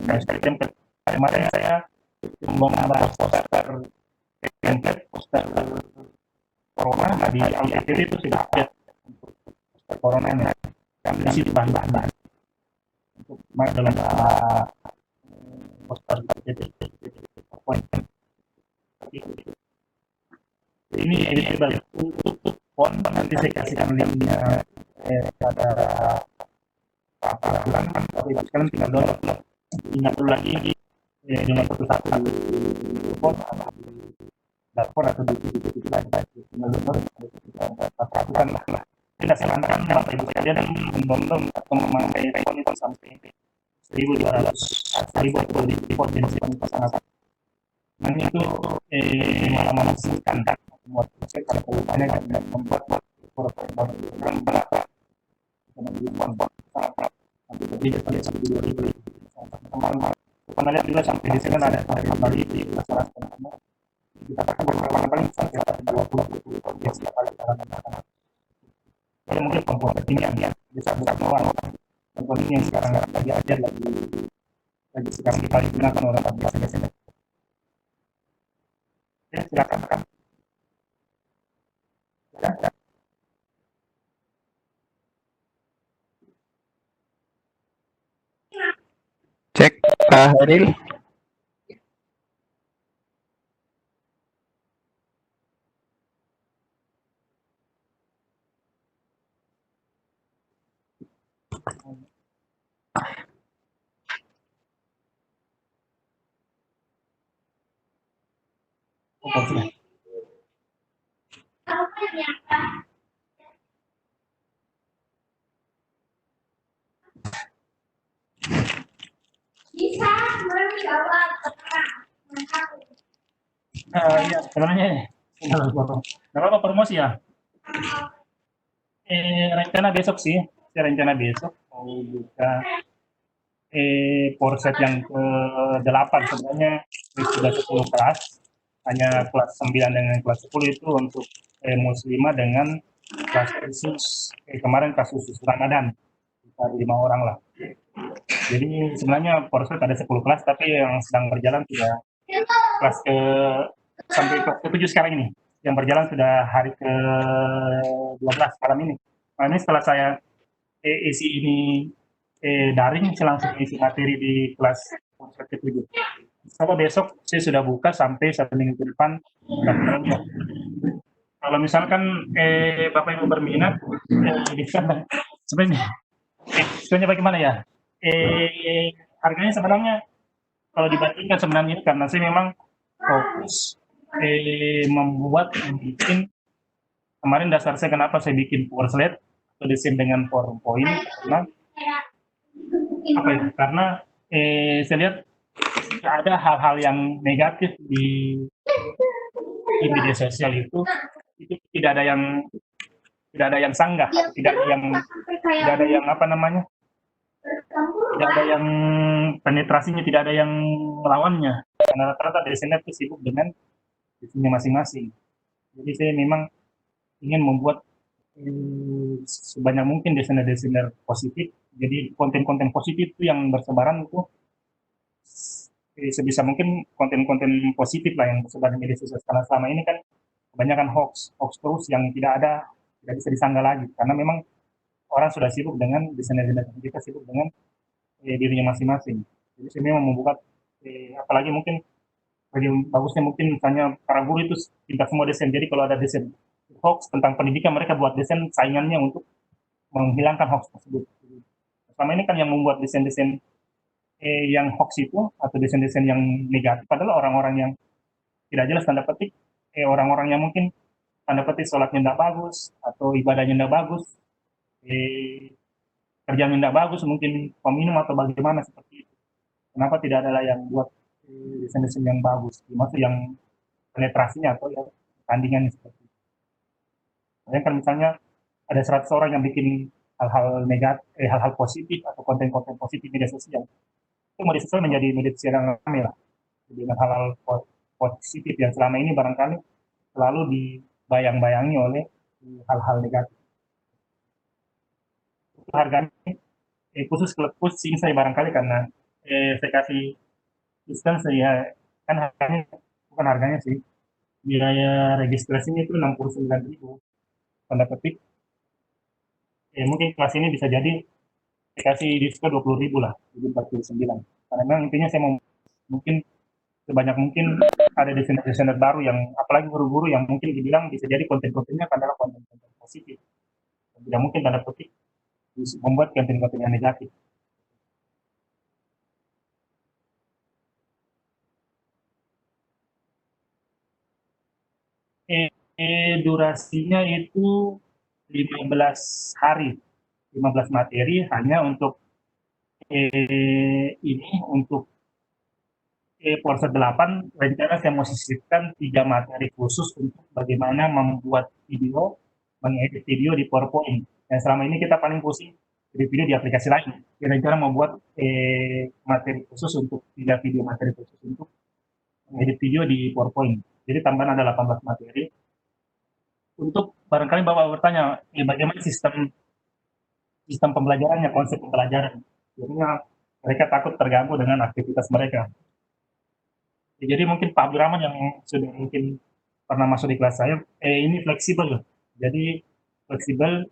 S1: Sekali template kemarin saya membahas poster template poster corona di LTP itu sudah update untuk poster corona nya yang isi bahan-bahan untuk dalam poster ini editable untuk font, nanti saya kasihkan linknya pada bulan, tapi sekarang tinggal download. Ingat dulu lagi dengan satu di font atau di dashboard atau di tinggal download, bukan lah. Kita sarankan Bapak Ibu sekalian mendownload atau memakai font itu sampai 1.200 atau di font yang sangat. Nanti itu malah memasukkan membuat proses atau banyak yang membuat program berapa nanti jadi pada 1.200 pernah lihat juga sampai di sana ada kembali di masalah kita akan beberapa kali sampai 20 ya setiap kali jadi mungkin komponen ini yang bisa keluar komponen yang sekarang lagi update lagi sekarang paling digunakan oleh 14 Desember. Ya, silakan.
S3: Cek Pak Hairil.
S1: Oh, sudah. Ya, sebenarnya nggak apa-apa promosi ya. Rencana besok sih, rencana besok mau buka Porset yang ke-8 sebenarnya sudah 10 kelas, hanya kelas 9 dengan kelas 10 itu untuk muslimah dengan kelas khusus kemarin kasus khusus Ramadan sekitar 5 orang lah. Jadi sebenarnya Porset ada 10 kelas, tapi yang sedang berjalan sudah kelas sampai kelas ke-7 sekarang ini. Yang berjalan sudah hari ke-12 malam ini. Nah, ini setelah saya isi ini daring, saya langsung isi materi di kelas ke-7. Sama besok saya sudah buka sampai 1 minggu ke depan. Kalau misalkan Bapak Ibu berminat, sebenarnya bagaimana ya? Harganya sebenarnya kalau dibandingkan sebenarnya karena saya memang fokus bikin kemarin dasar saya kenapa saya bikin power slide atau desain dengan PowerPoint karena saya lihat ada hal-hal yang negatif di media sosial itu tidak ada yang sanggah, tidak ada yang apa namanya, tidak ada yang penetrasinya, tidak ada yang melawannya, karena rata-rata desainer itu sibuk dengan desainnya masing-masing. Jadi saya memang ingin membuat sebanyak mungkin desainer-desainer positif, jadi konten-konten positif itu yang bersebaran itu sebisa mungkin konten-konten positif lah yang tersebar di media sosial, karena selama ini kan kebanyakan hoax terus yang tidak bisa disanggah lagi, karena memang orang sudah sibuk dengan desainer-desainer, kita sibuk dengan dirinya masing-masing. Jadi saya memang membuka apalagi mungkin bagi bagusnya mungkin misalnya para guru itu pintar semua desain, jadi kalau ada desain hoax tentang pendidikan mereka buat desain saingannya untuk menghilangkan hoax tersebut. Selama ini kan yang membuat desain-desain yang hoax itu atau desain-desain yang negatif adalah orang-orang yang tidak jelas tanda petik, orang-orang yang mungkin tanda petik sholatnya tidak bagus atau ibadahnya tidak bagus, kerjanya tidak bagus, mungkin peminum atau bagaimana seperti itu. Kenapa tidak ada yang buat desain-desain yang bagus, maksud yang penetrasinya atau yang tandingannya seperti itu. Kan misalnya ada 100 orang yang bikin hal-hal negatif, hal-hal positif atau konten-konten positif media sosial, itu media sosial menjadi media sosial yang ramai lah dengan hal-hal positif yang selama ini barangkali selalu dibayang-bayangi oleh hal-hal negatif. Harganya khusus klub pusing saya barangkali karena saya kasih diskon, saya kan harganya bukan harganya sih, biaya registrasinya itu 69.000 tanda petik. Mungkin kelas ini bisa jadi saya kasih diskon 20.000 lah, jadi 49. Karena memang intinya saya mau mungkin sebanyak mungkin ada desainer baru yang apalagi guru-guru yang mungkin dibilang bisa jadi konten-kontennya adalah konten-konten positif. Tidak mungkin tanda petik membuat konten-konten yang negatif. Durasinya itu 15 hari, 15 materi hanya untuk ini untuk Porset 8 rencana saya mau sisipkan 3 materi khusus untuk bagaimana membuat video, mengedit video di PowerPoint. Dan selama ini kita paling pusing video di aplikasi lain. Kita rencana membuat materi khusus untuk 3 video materi khusus untuk mengedit video di PowerPoint. Jadi tambahan ada 18 materi. Untuk barangkali Bapak bertanya, bagaimana sistem pembelajarannya, konsep pembelajaran. Jadinya mereka takut terganggu dengan aktivitas mereka. Jadi mungkin Pak Abdurrahman yang sudah mungkin pernah masuk di kelas saya, ini fleksibel. Jadi fleksibel,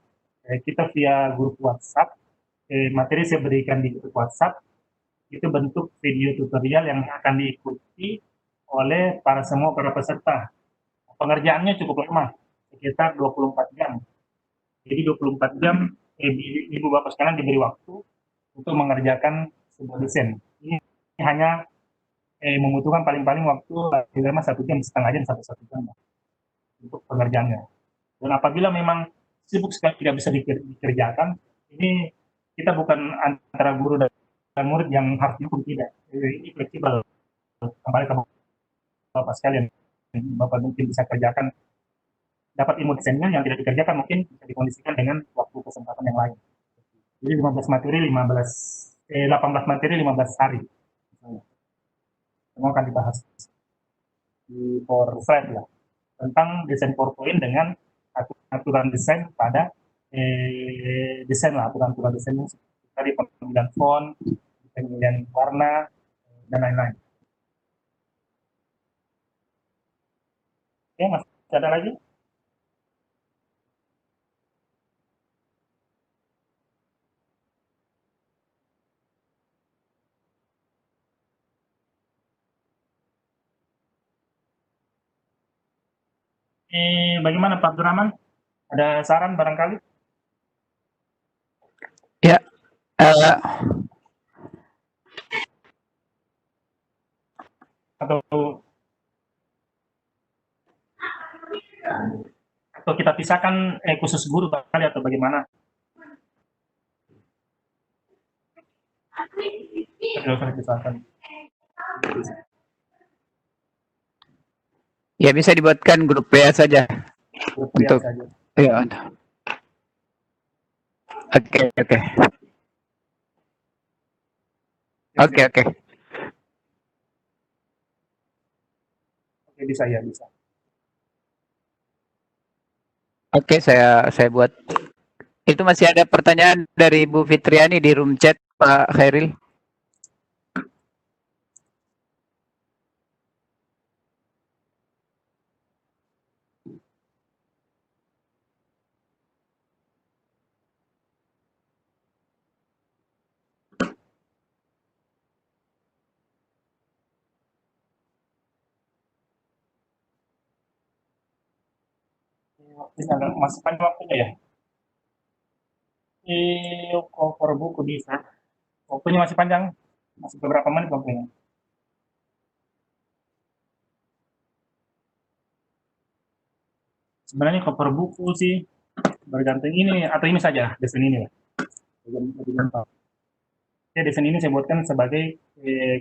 S1: kita via grup WhatsApp, materi saya berikan di grup WhatsApp, itu bentuk video tutorial yang akan diikuti oleh semua para peserta. Pengerjaannya cukup lama, sekitar 24 jam. Jadi 24 jam, Ibu Bapak sekalian diberi waktu untuk mengerjakan sebuah desain. Ini hanya membutuhkan paling-paling waktu selama 1,5 jam sampai 1 jam untuk pengerjaannya. Dan apabila memang sibuk sekali tidak bisa dikerjakan, ini kita bukan antara guru dan murid yang harus dihukum, tidak. Ini fleksibel. Kembali ke Bapak sekalian, Bapak mungkin bisa kerjakan, dapat ilmu desainnya yang tidak dikerjakan mungkin bisa dikondisikan dengan waktu kesempatan yang lain. Jadi 18 materi 15 hari. Semua akan dibahas di Power Slide ya, tentang desain PowerPoint dengan aturan desain pada desain lah, aturan desain dari pemilihan font, pemilihan warna, dan lain-lain. Oke, masih ada lagi? Bagaimana Pak Abdurrahman? Ada saran barangkali?
S3: Ya,
S1: Atau kita pisahkan khusus guru kali atau bagaimana? Kita pisahkan.
S3: ya bisa dibuatkan grup WA saja.
S1: Grup
S3: Untuk-
S1: saja.
S3: Ya. Oke. Oke.
S1: Oke, bisa ya, bisa.
S3: Oke, saya buat. Itu masih ada pertanyaan dari Bu Fitriani di room chat, Pak Khairil.
S1: Ini agak masih panjang waktunya ya. Cover buku bisa. Waktunya masih panjang, masih beberapa menit waktunya. Sebenarnya cover buku sih bergantung ini atau ini saja, desain ini ya. Lebih gampang. Ya, desain ini saya buatkan sebagai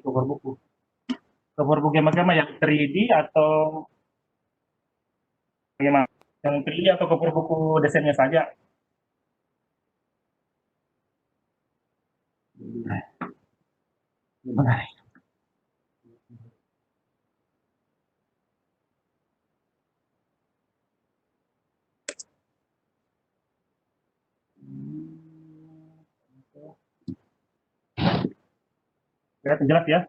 S1: cover buku. Cover buku yang bagaimana, yang 3D atau bagaimana? Yang 3D atau cover buku desainnya saja? Gimana? Kelihatan jelas ya?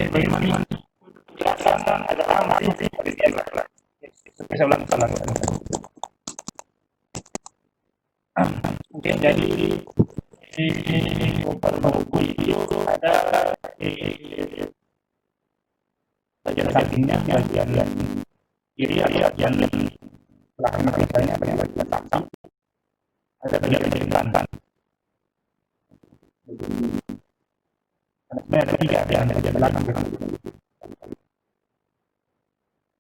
S1: Bagaimana penjelasan adalah masih seperti biasa. Saya ulang. Oke, jadi buku itu ada bagian sampingnya, bagian kiri, bagian belakangnya misalnya bagian samping, ada bagian kanan. Sebenarnya ada tiga, ada bagian belakang,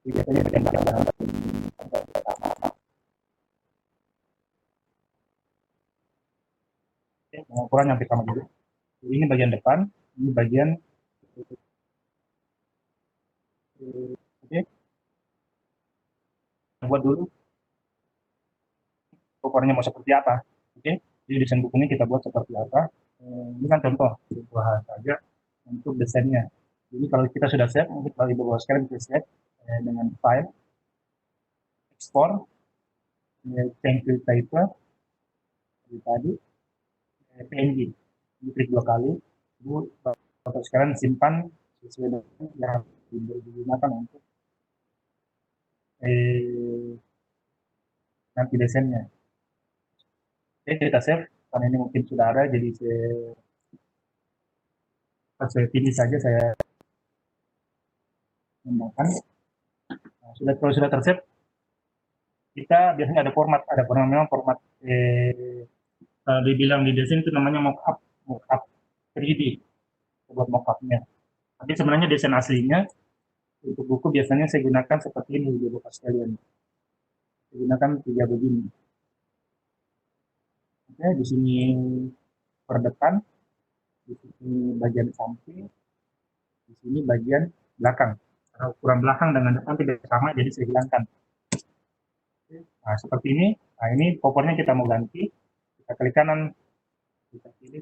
S1: biasanya bagian belakang. Pengukuran yang pertama dulu. Ini bagian depan, ini bagian oke. Buat dulu ukurannya mau seperti apa, oke. Jadi desain bukunya kita buat seperti apa. Ini kan contoh buah saja untuk desainnya. Jadi kalau kita sudah set, mungkin kalau ibu bawa sekalian bisa set dengan file, export, template paper, tadi PNG, diklik 2 kali, ibu bapak sekarang simpan sesuai dengan yang digunakan untuk nanti desainnya. Oke, kita save, karena ini mungkin sudah ada, jadi saya pilih saja, saya menggunakan. Nah, kalau sudah tersave, kita biasanya ada format memang format dibilang di desain itu namanya mockup 3D, buat mockupnya. Tapi sebenarnya desain aslinya untuk buku biasanya saya gunakan seperti ini, Bapak sekalian. Saya gunakan 3 begini. Oke, di sini per depan, di sini bagian samping, di sini bagian belakang. Karena ukuran belakang dengan depan tidak sama, jadi saya hilangkan. Nah, seperti ini. Nah, ini popornya kita mau ganti. Kita klik kanan, kita pilih,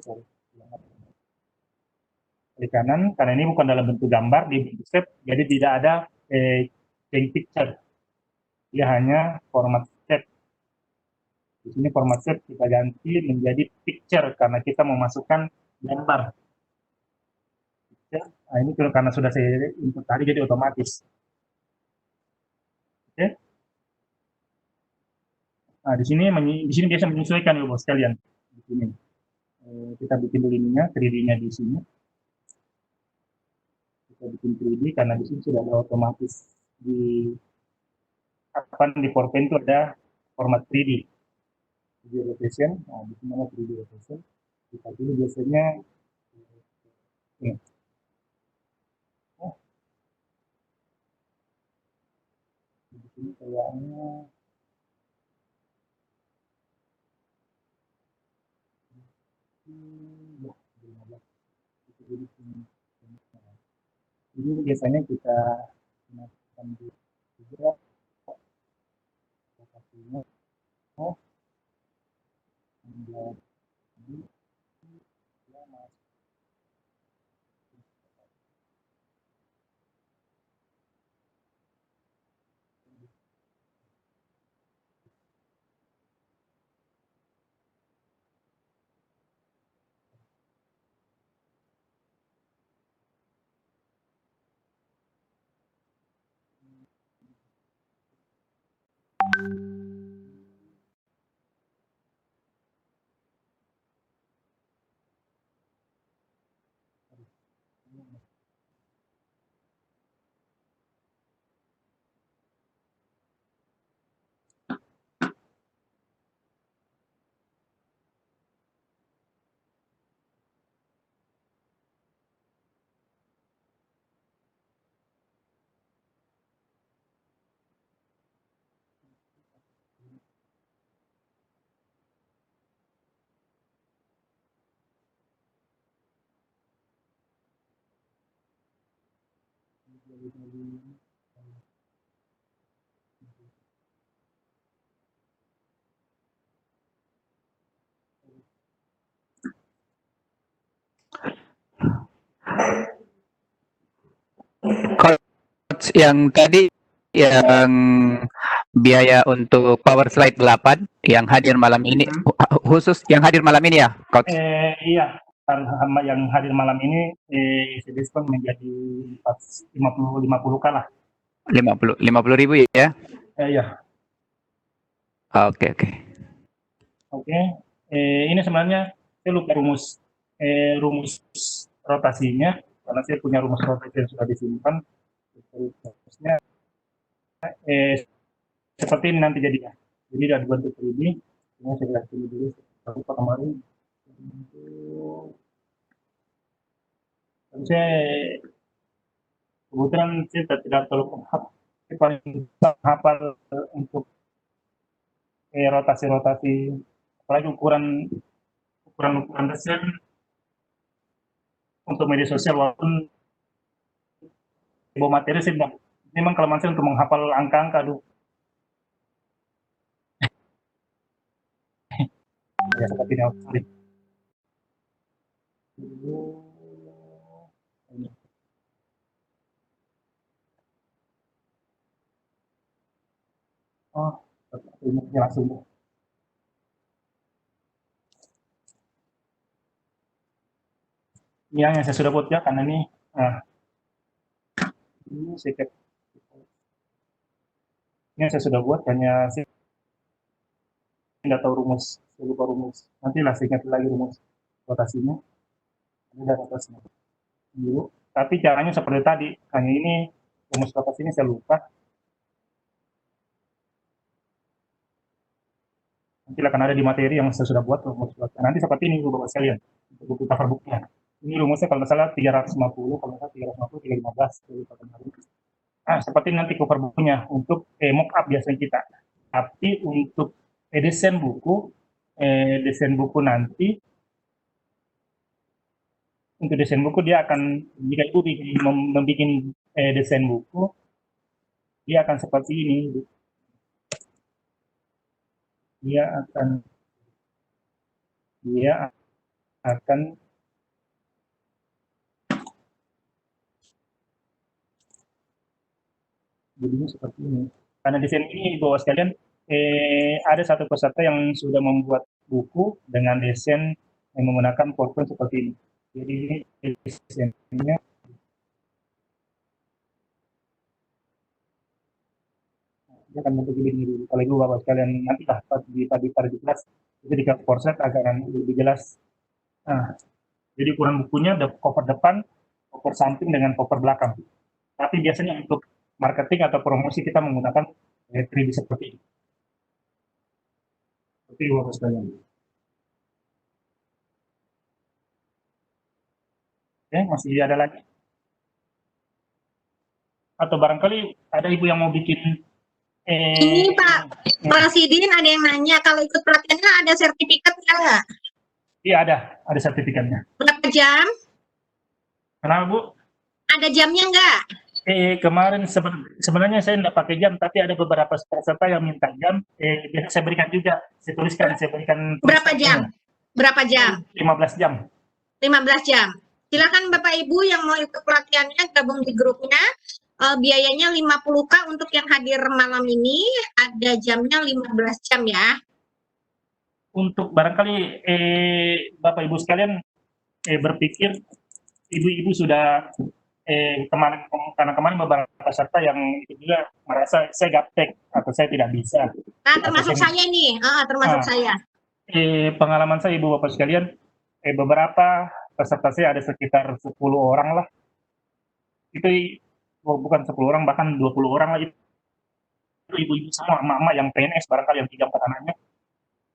S1: klik kanan, karena ini bukan dalam bentuk gambar, di bentuk step, jadi tidak ada change picture. Dia hanya format step. Di sini format step kita ganti menjadi picture, karena kita memasukkan gambar. Nah, ini karena sudah saya input tadi, jadi otomatis. Oke. Nah, di sini biasa menyesuaikan ya, bos sekalian. Di sini kita bikin dulu ininya, 3D-nya di sini. Kita bikin 3D karena di sini sudah ada otomatis di PowerPoint itu ada format 3D. 3D rotation. Nah, di sini ada 3D rotation. Kita pilih biasanya ini. Di sini kayaknya ini biasanya kita gunakan juga lokasinya menjadi
S3: Coach yang tadi yang biaya untuk power slide 8 yang hadir malam ini, khusus yang hadir malam ini ya, Coach?
S1: Iya, karena yang hadir malam ini diskon menjadi 50 lah.
S3: 50 ribu ya?
S1: Iya.
S3: Oke.
S1: Oke. Ini sebenarnya saya lupa rumus rotasinya, karena saya punya rumus rotasi yang sudah disimpan. Rumusnya seperti ini nanti jadinya. Jadi ada bentuk 3D. Ini saya jelasin dulu. Lupa kemarin. Saya kebetulan saya tidak terlalu hafal untuk rotasi-rotasi, apalagi ukuran desain untuk media sosial, walaupun bawa materi sih memang kelemahan saya untuk menghafal angka-angka. Ya seperti ini. Sorry. Oh, ini langsung. Ini yang saya sudah buat ya, karena ini ini saya sudah buat, hanya saya tidak tahu rumus, saya lupa rumus. Nantilah saya ingat lagi rumus rotasinya. Ini ada rotasinya dulu. Tapi caranya seperti tadi, hanya ini rumus rotasi ini saya lupa. Nanti akan ada di materi yang saya sudah buat rumus rotasi. Nanti seperti ini Bapak sekalian, untuk buku cover bukunya. Ini rumusnya kalau nggak salah 350, kalau nggak salah 350, 315. Seperti nanti cover bukunya untuk mock up biasanya kita. Tapi untuk desain buku nanti, untuk desain buku dia akan, jika itu membuat desain buku, dia akan seperti ini. Dia akan jadinya seperti ini. Karena desain ini Bapak sekalian, ada satu peserta yang sudah membuat buku dengan desain yang menggunakan PowerPoint seperti ini. Jadi ini desainnya dia akan bentuk ini dulu. Kalau itu Bapak sekalian nanti lah di kelas itu di PowerPoint akan lebih jelas. Jadi ukuran bukunya cover depan, cover samping dengan cover belakang. Tapi biasanya untuk marketing atau promosi kita menggunakan 3D seperti ini. Seperti Bapak sekalian. Oke, masih ada lagi? Atau barangkali ada ibu yang mau bikin
S2: ini Pak Sidin, ada yang nanya kalau ikut pelatihannya ada sertifikatnya nggak?
S1: Iya ada sertifikatnya.
S2: Berapa jam?
S1: Kenapa Bu?
S2: Ada jamnya nggak?
S1: Kemarin sebenarnya saya tidak pakai jam, tapi ada beberapa peserta yang minta jam. Biasa saya berikan juga, saya berikan.
S2: Berapa jam? Berapa jam?
S1: 15 jam.
S2: 15 jam. Silakan Bapak Ibu yang mau ikut pelatihannya gabung di grupnya. Biayanya 50.000 untuk yang hadir malam ini, ada jamnya 15 jam ya.
S1: Untuk barangkali Bapak Ibu sekalian berpikir ibu-ibu sudah karena kemarin beberapa peserta yang itu juga merasa saya gaptek atau saya tidak bisa.
S2: Nah, termasuk
S1: Atau
S2: saya nih, termasuk
S1: Ah.
S2: saya.
S1: Pengalaman saya Ibu Bapak sekalian, beberapa peserta saya ada sekitar 10 orang lah. Itu bukan 10 orang, bahkan 20 orang lah. Itu ibu-ibu sama, emak-emak yang PNS barangkali yang 3-4 anaknya.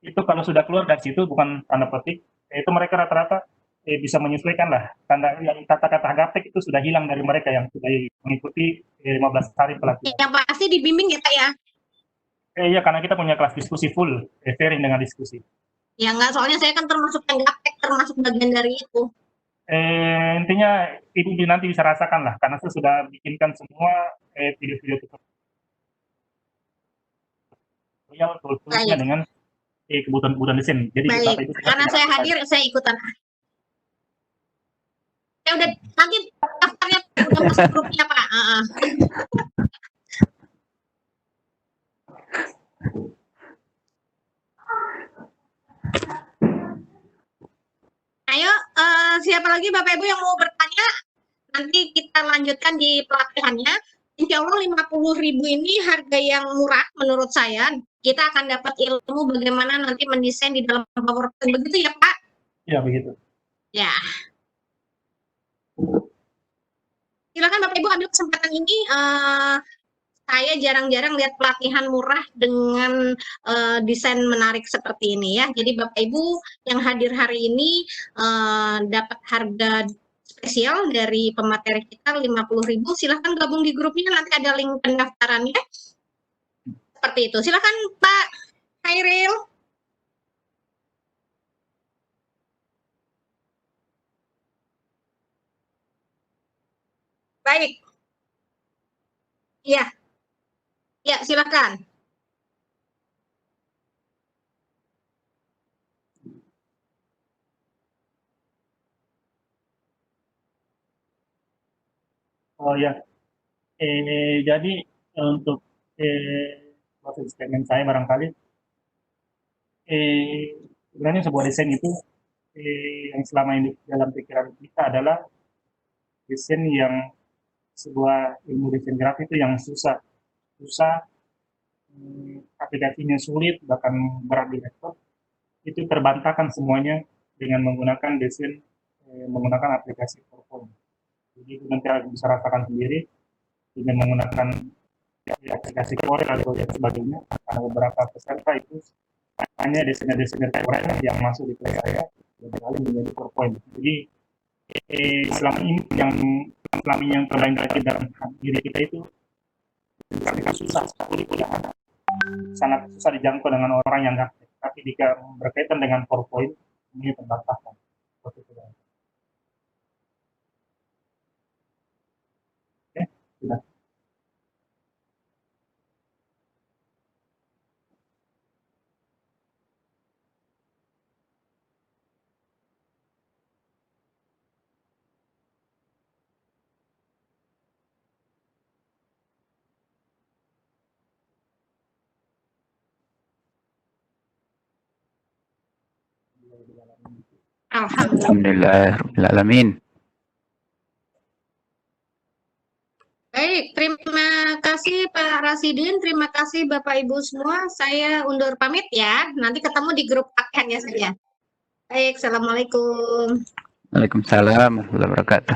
S1: Itu kalau sudah keluar dari situ, bukan tanda petik, itu mereka rata-rata bisa menyesuaikan lah. Tanda yang kata-kata gaptek itu sudah hilang dari mereka yang sudah mengikuti 15 hari pelatihan.
S2: Yang pasti dibimbing ya Pak ya?
S1: Iya, karena kita punya kelas diskusi full, sharing dengan diskusi.
S2: Ya enggak, soalnya saya kan termasuk yang gaptek, termasuk bagian dari itu.
S1: Intinya Ibu nanti bisa rasakan lah, karena saya sudah bikinkan semua video-video tutorial toolsnya dengan kebutuhan desain. Jadi
S2: Baik, karena saya hadir, saya ikutan. Ya udah, nanti daftarnya udah masuk grupnya Pak. Ayo, siapa lagi Bapak Ibu yang mau bertanya? Nanti kita lanjutkan di pelatihannya. Insya Allah 50.000 ini harga yang murah menurut saya. Kita akan dapat ilmu bagaimana nanti mendesain di dalam PowerPoint. Begitu ya Pak?
S1: Ya, begitu.
S2: Ya. Silakan Bapak Ibu ambil kesempatan ini. Saya jarang-jarang lihat pelatihan murah dengan desain menarik seperti ini ya. Jadi Bapak Ibu yang hadir hari ini dapat harga spesial dari pemateri kita 50.000. Silahkan gabung di grupnya, nanti ada link pendaftarannya. Seperti itu. Silahkan Pak Hairil. Baik. Ya. Ya, silakan.
S1: Oh ya, jadi untuk proses eksperimen saya barangkali, sebenarnya sebuah desain itu yang selama ini dalam pikiran kita adalah desain yang sebuah ilmu desain grafis itu yang susah, aplikasinya sulit, bahkan berat di laptop, itu terbantahkan semuanya dengan menggunakan desain menggunakan aplikasi PowerPoint. Jadi itu nanti bisa rasakan sendiri dengan menggunakan aplikasi Corel atau yang sebagainya. Karena beberapa peserta itu hanya desainer Corel yang masuk di kelas saya dan lalu menjadi PowerPoint. Jadi selama ini yang terlalu dalam diri kita itu susah sekali, sangat susah dijangkau dengan orang yang gaptek. Tapi jika berkaitan dengan PowerPoint ini terbantahkan. Sudah.
S3: Alhamdulillahirrahmanirrahim.
S2: Baik, terima kasih Pak Rasidin, terima kasih Bapak Ibu semua. Saya undur pamit ya. Nanti ketemu di grup pakaiannya saja. Baik, Assalamualaikum.
S3: Waalaikumsalam warahmatullahi wabarakatuh.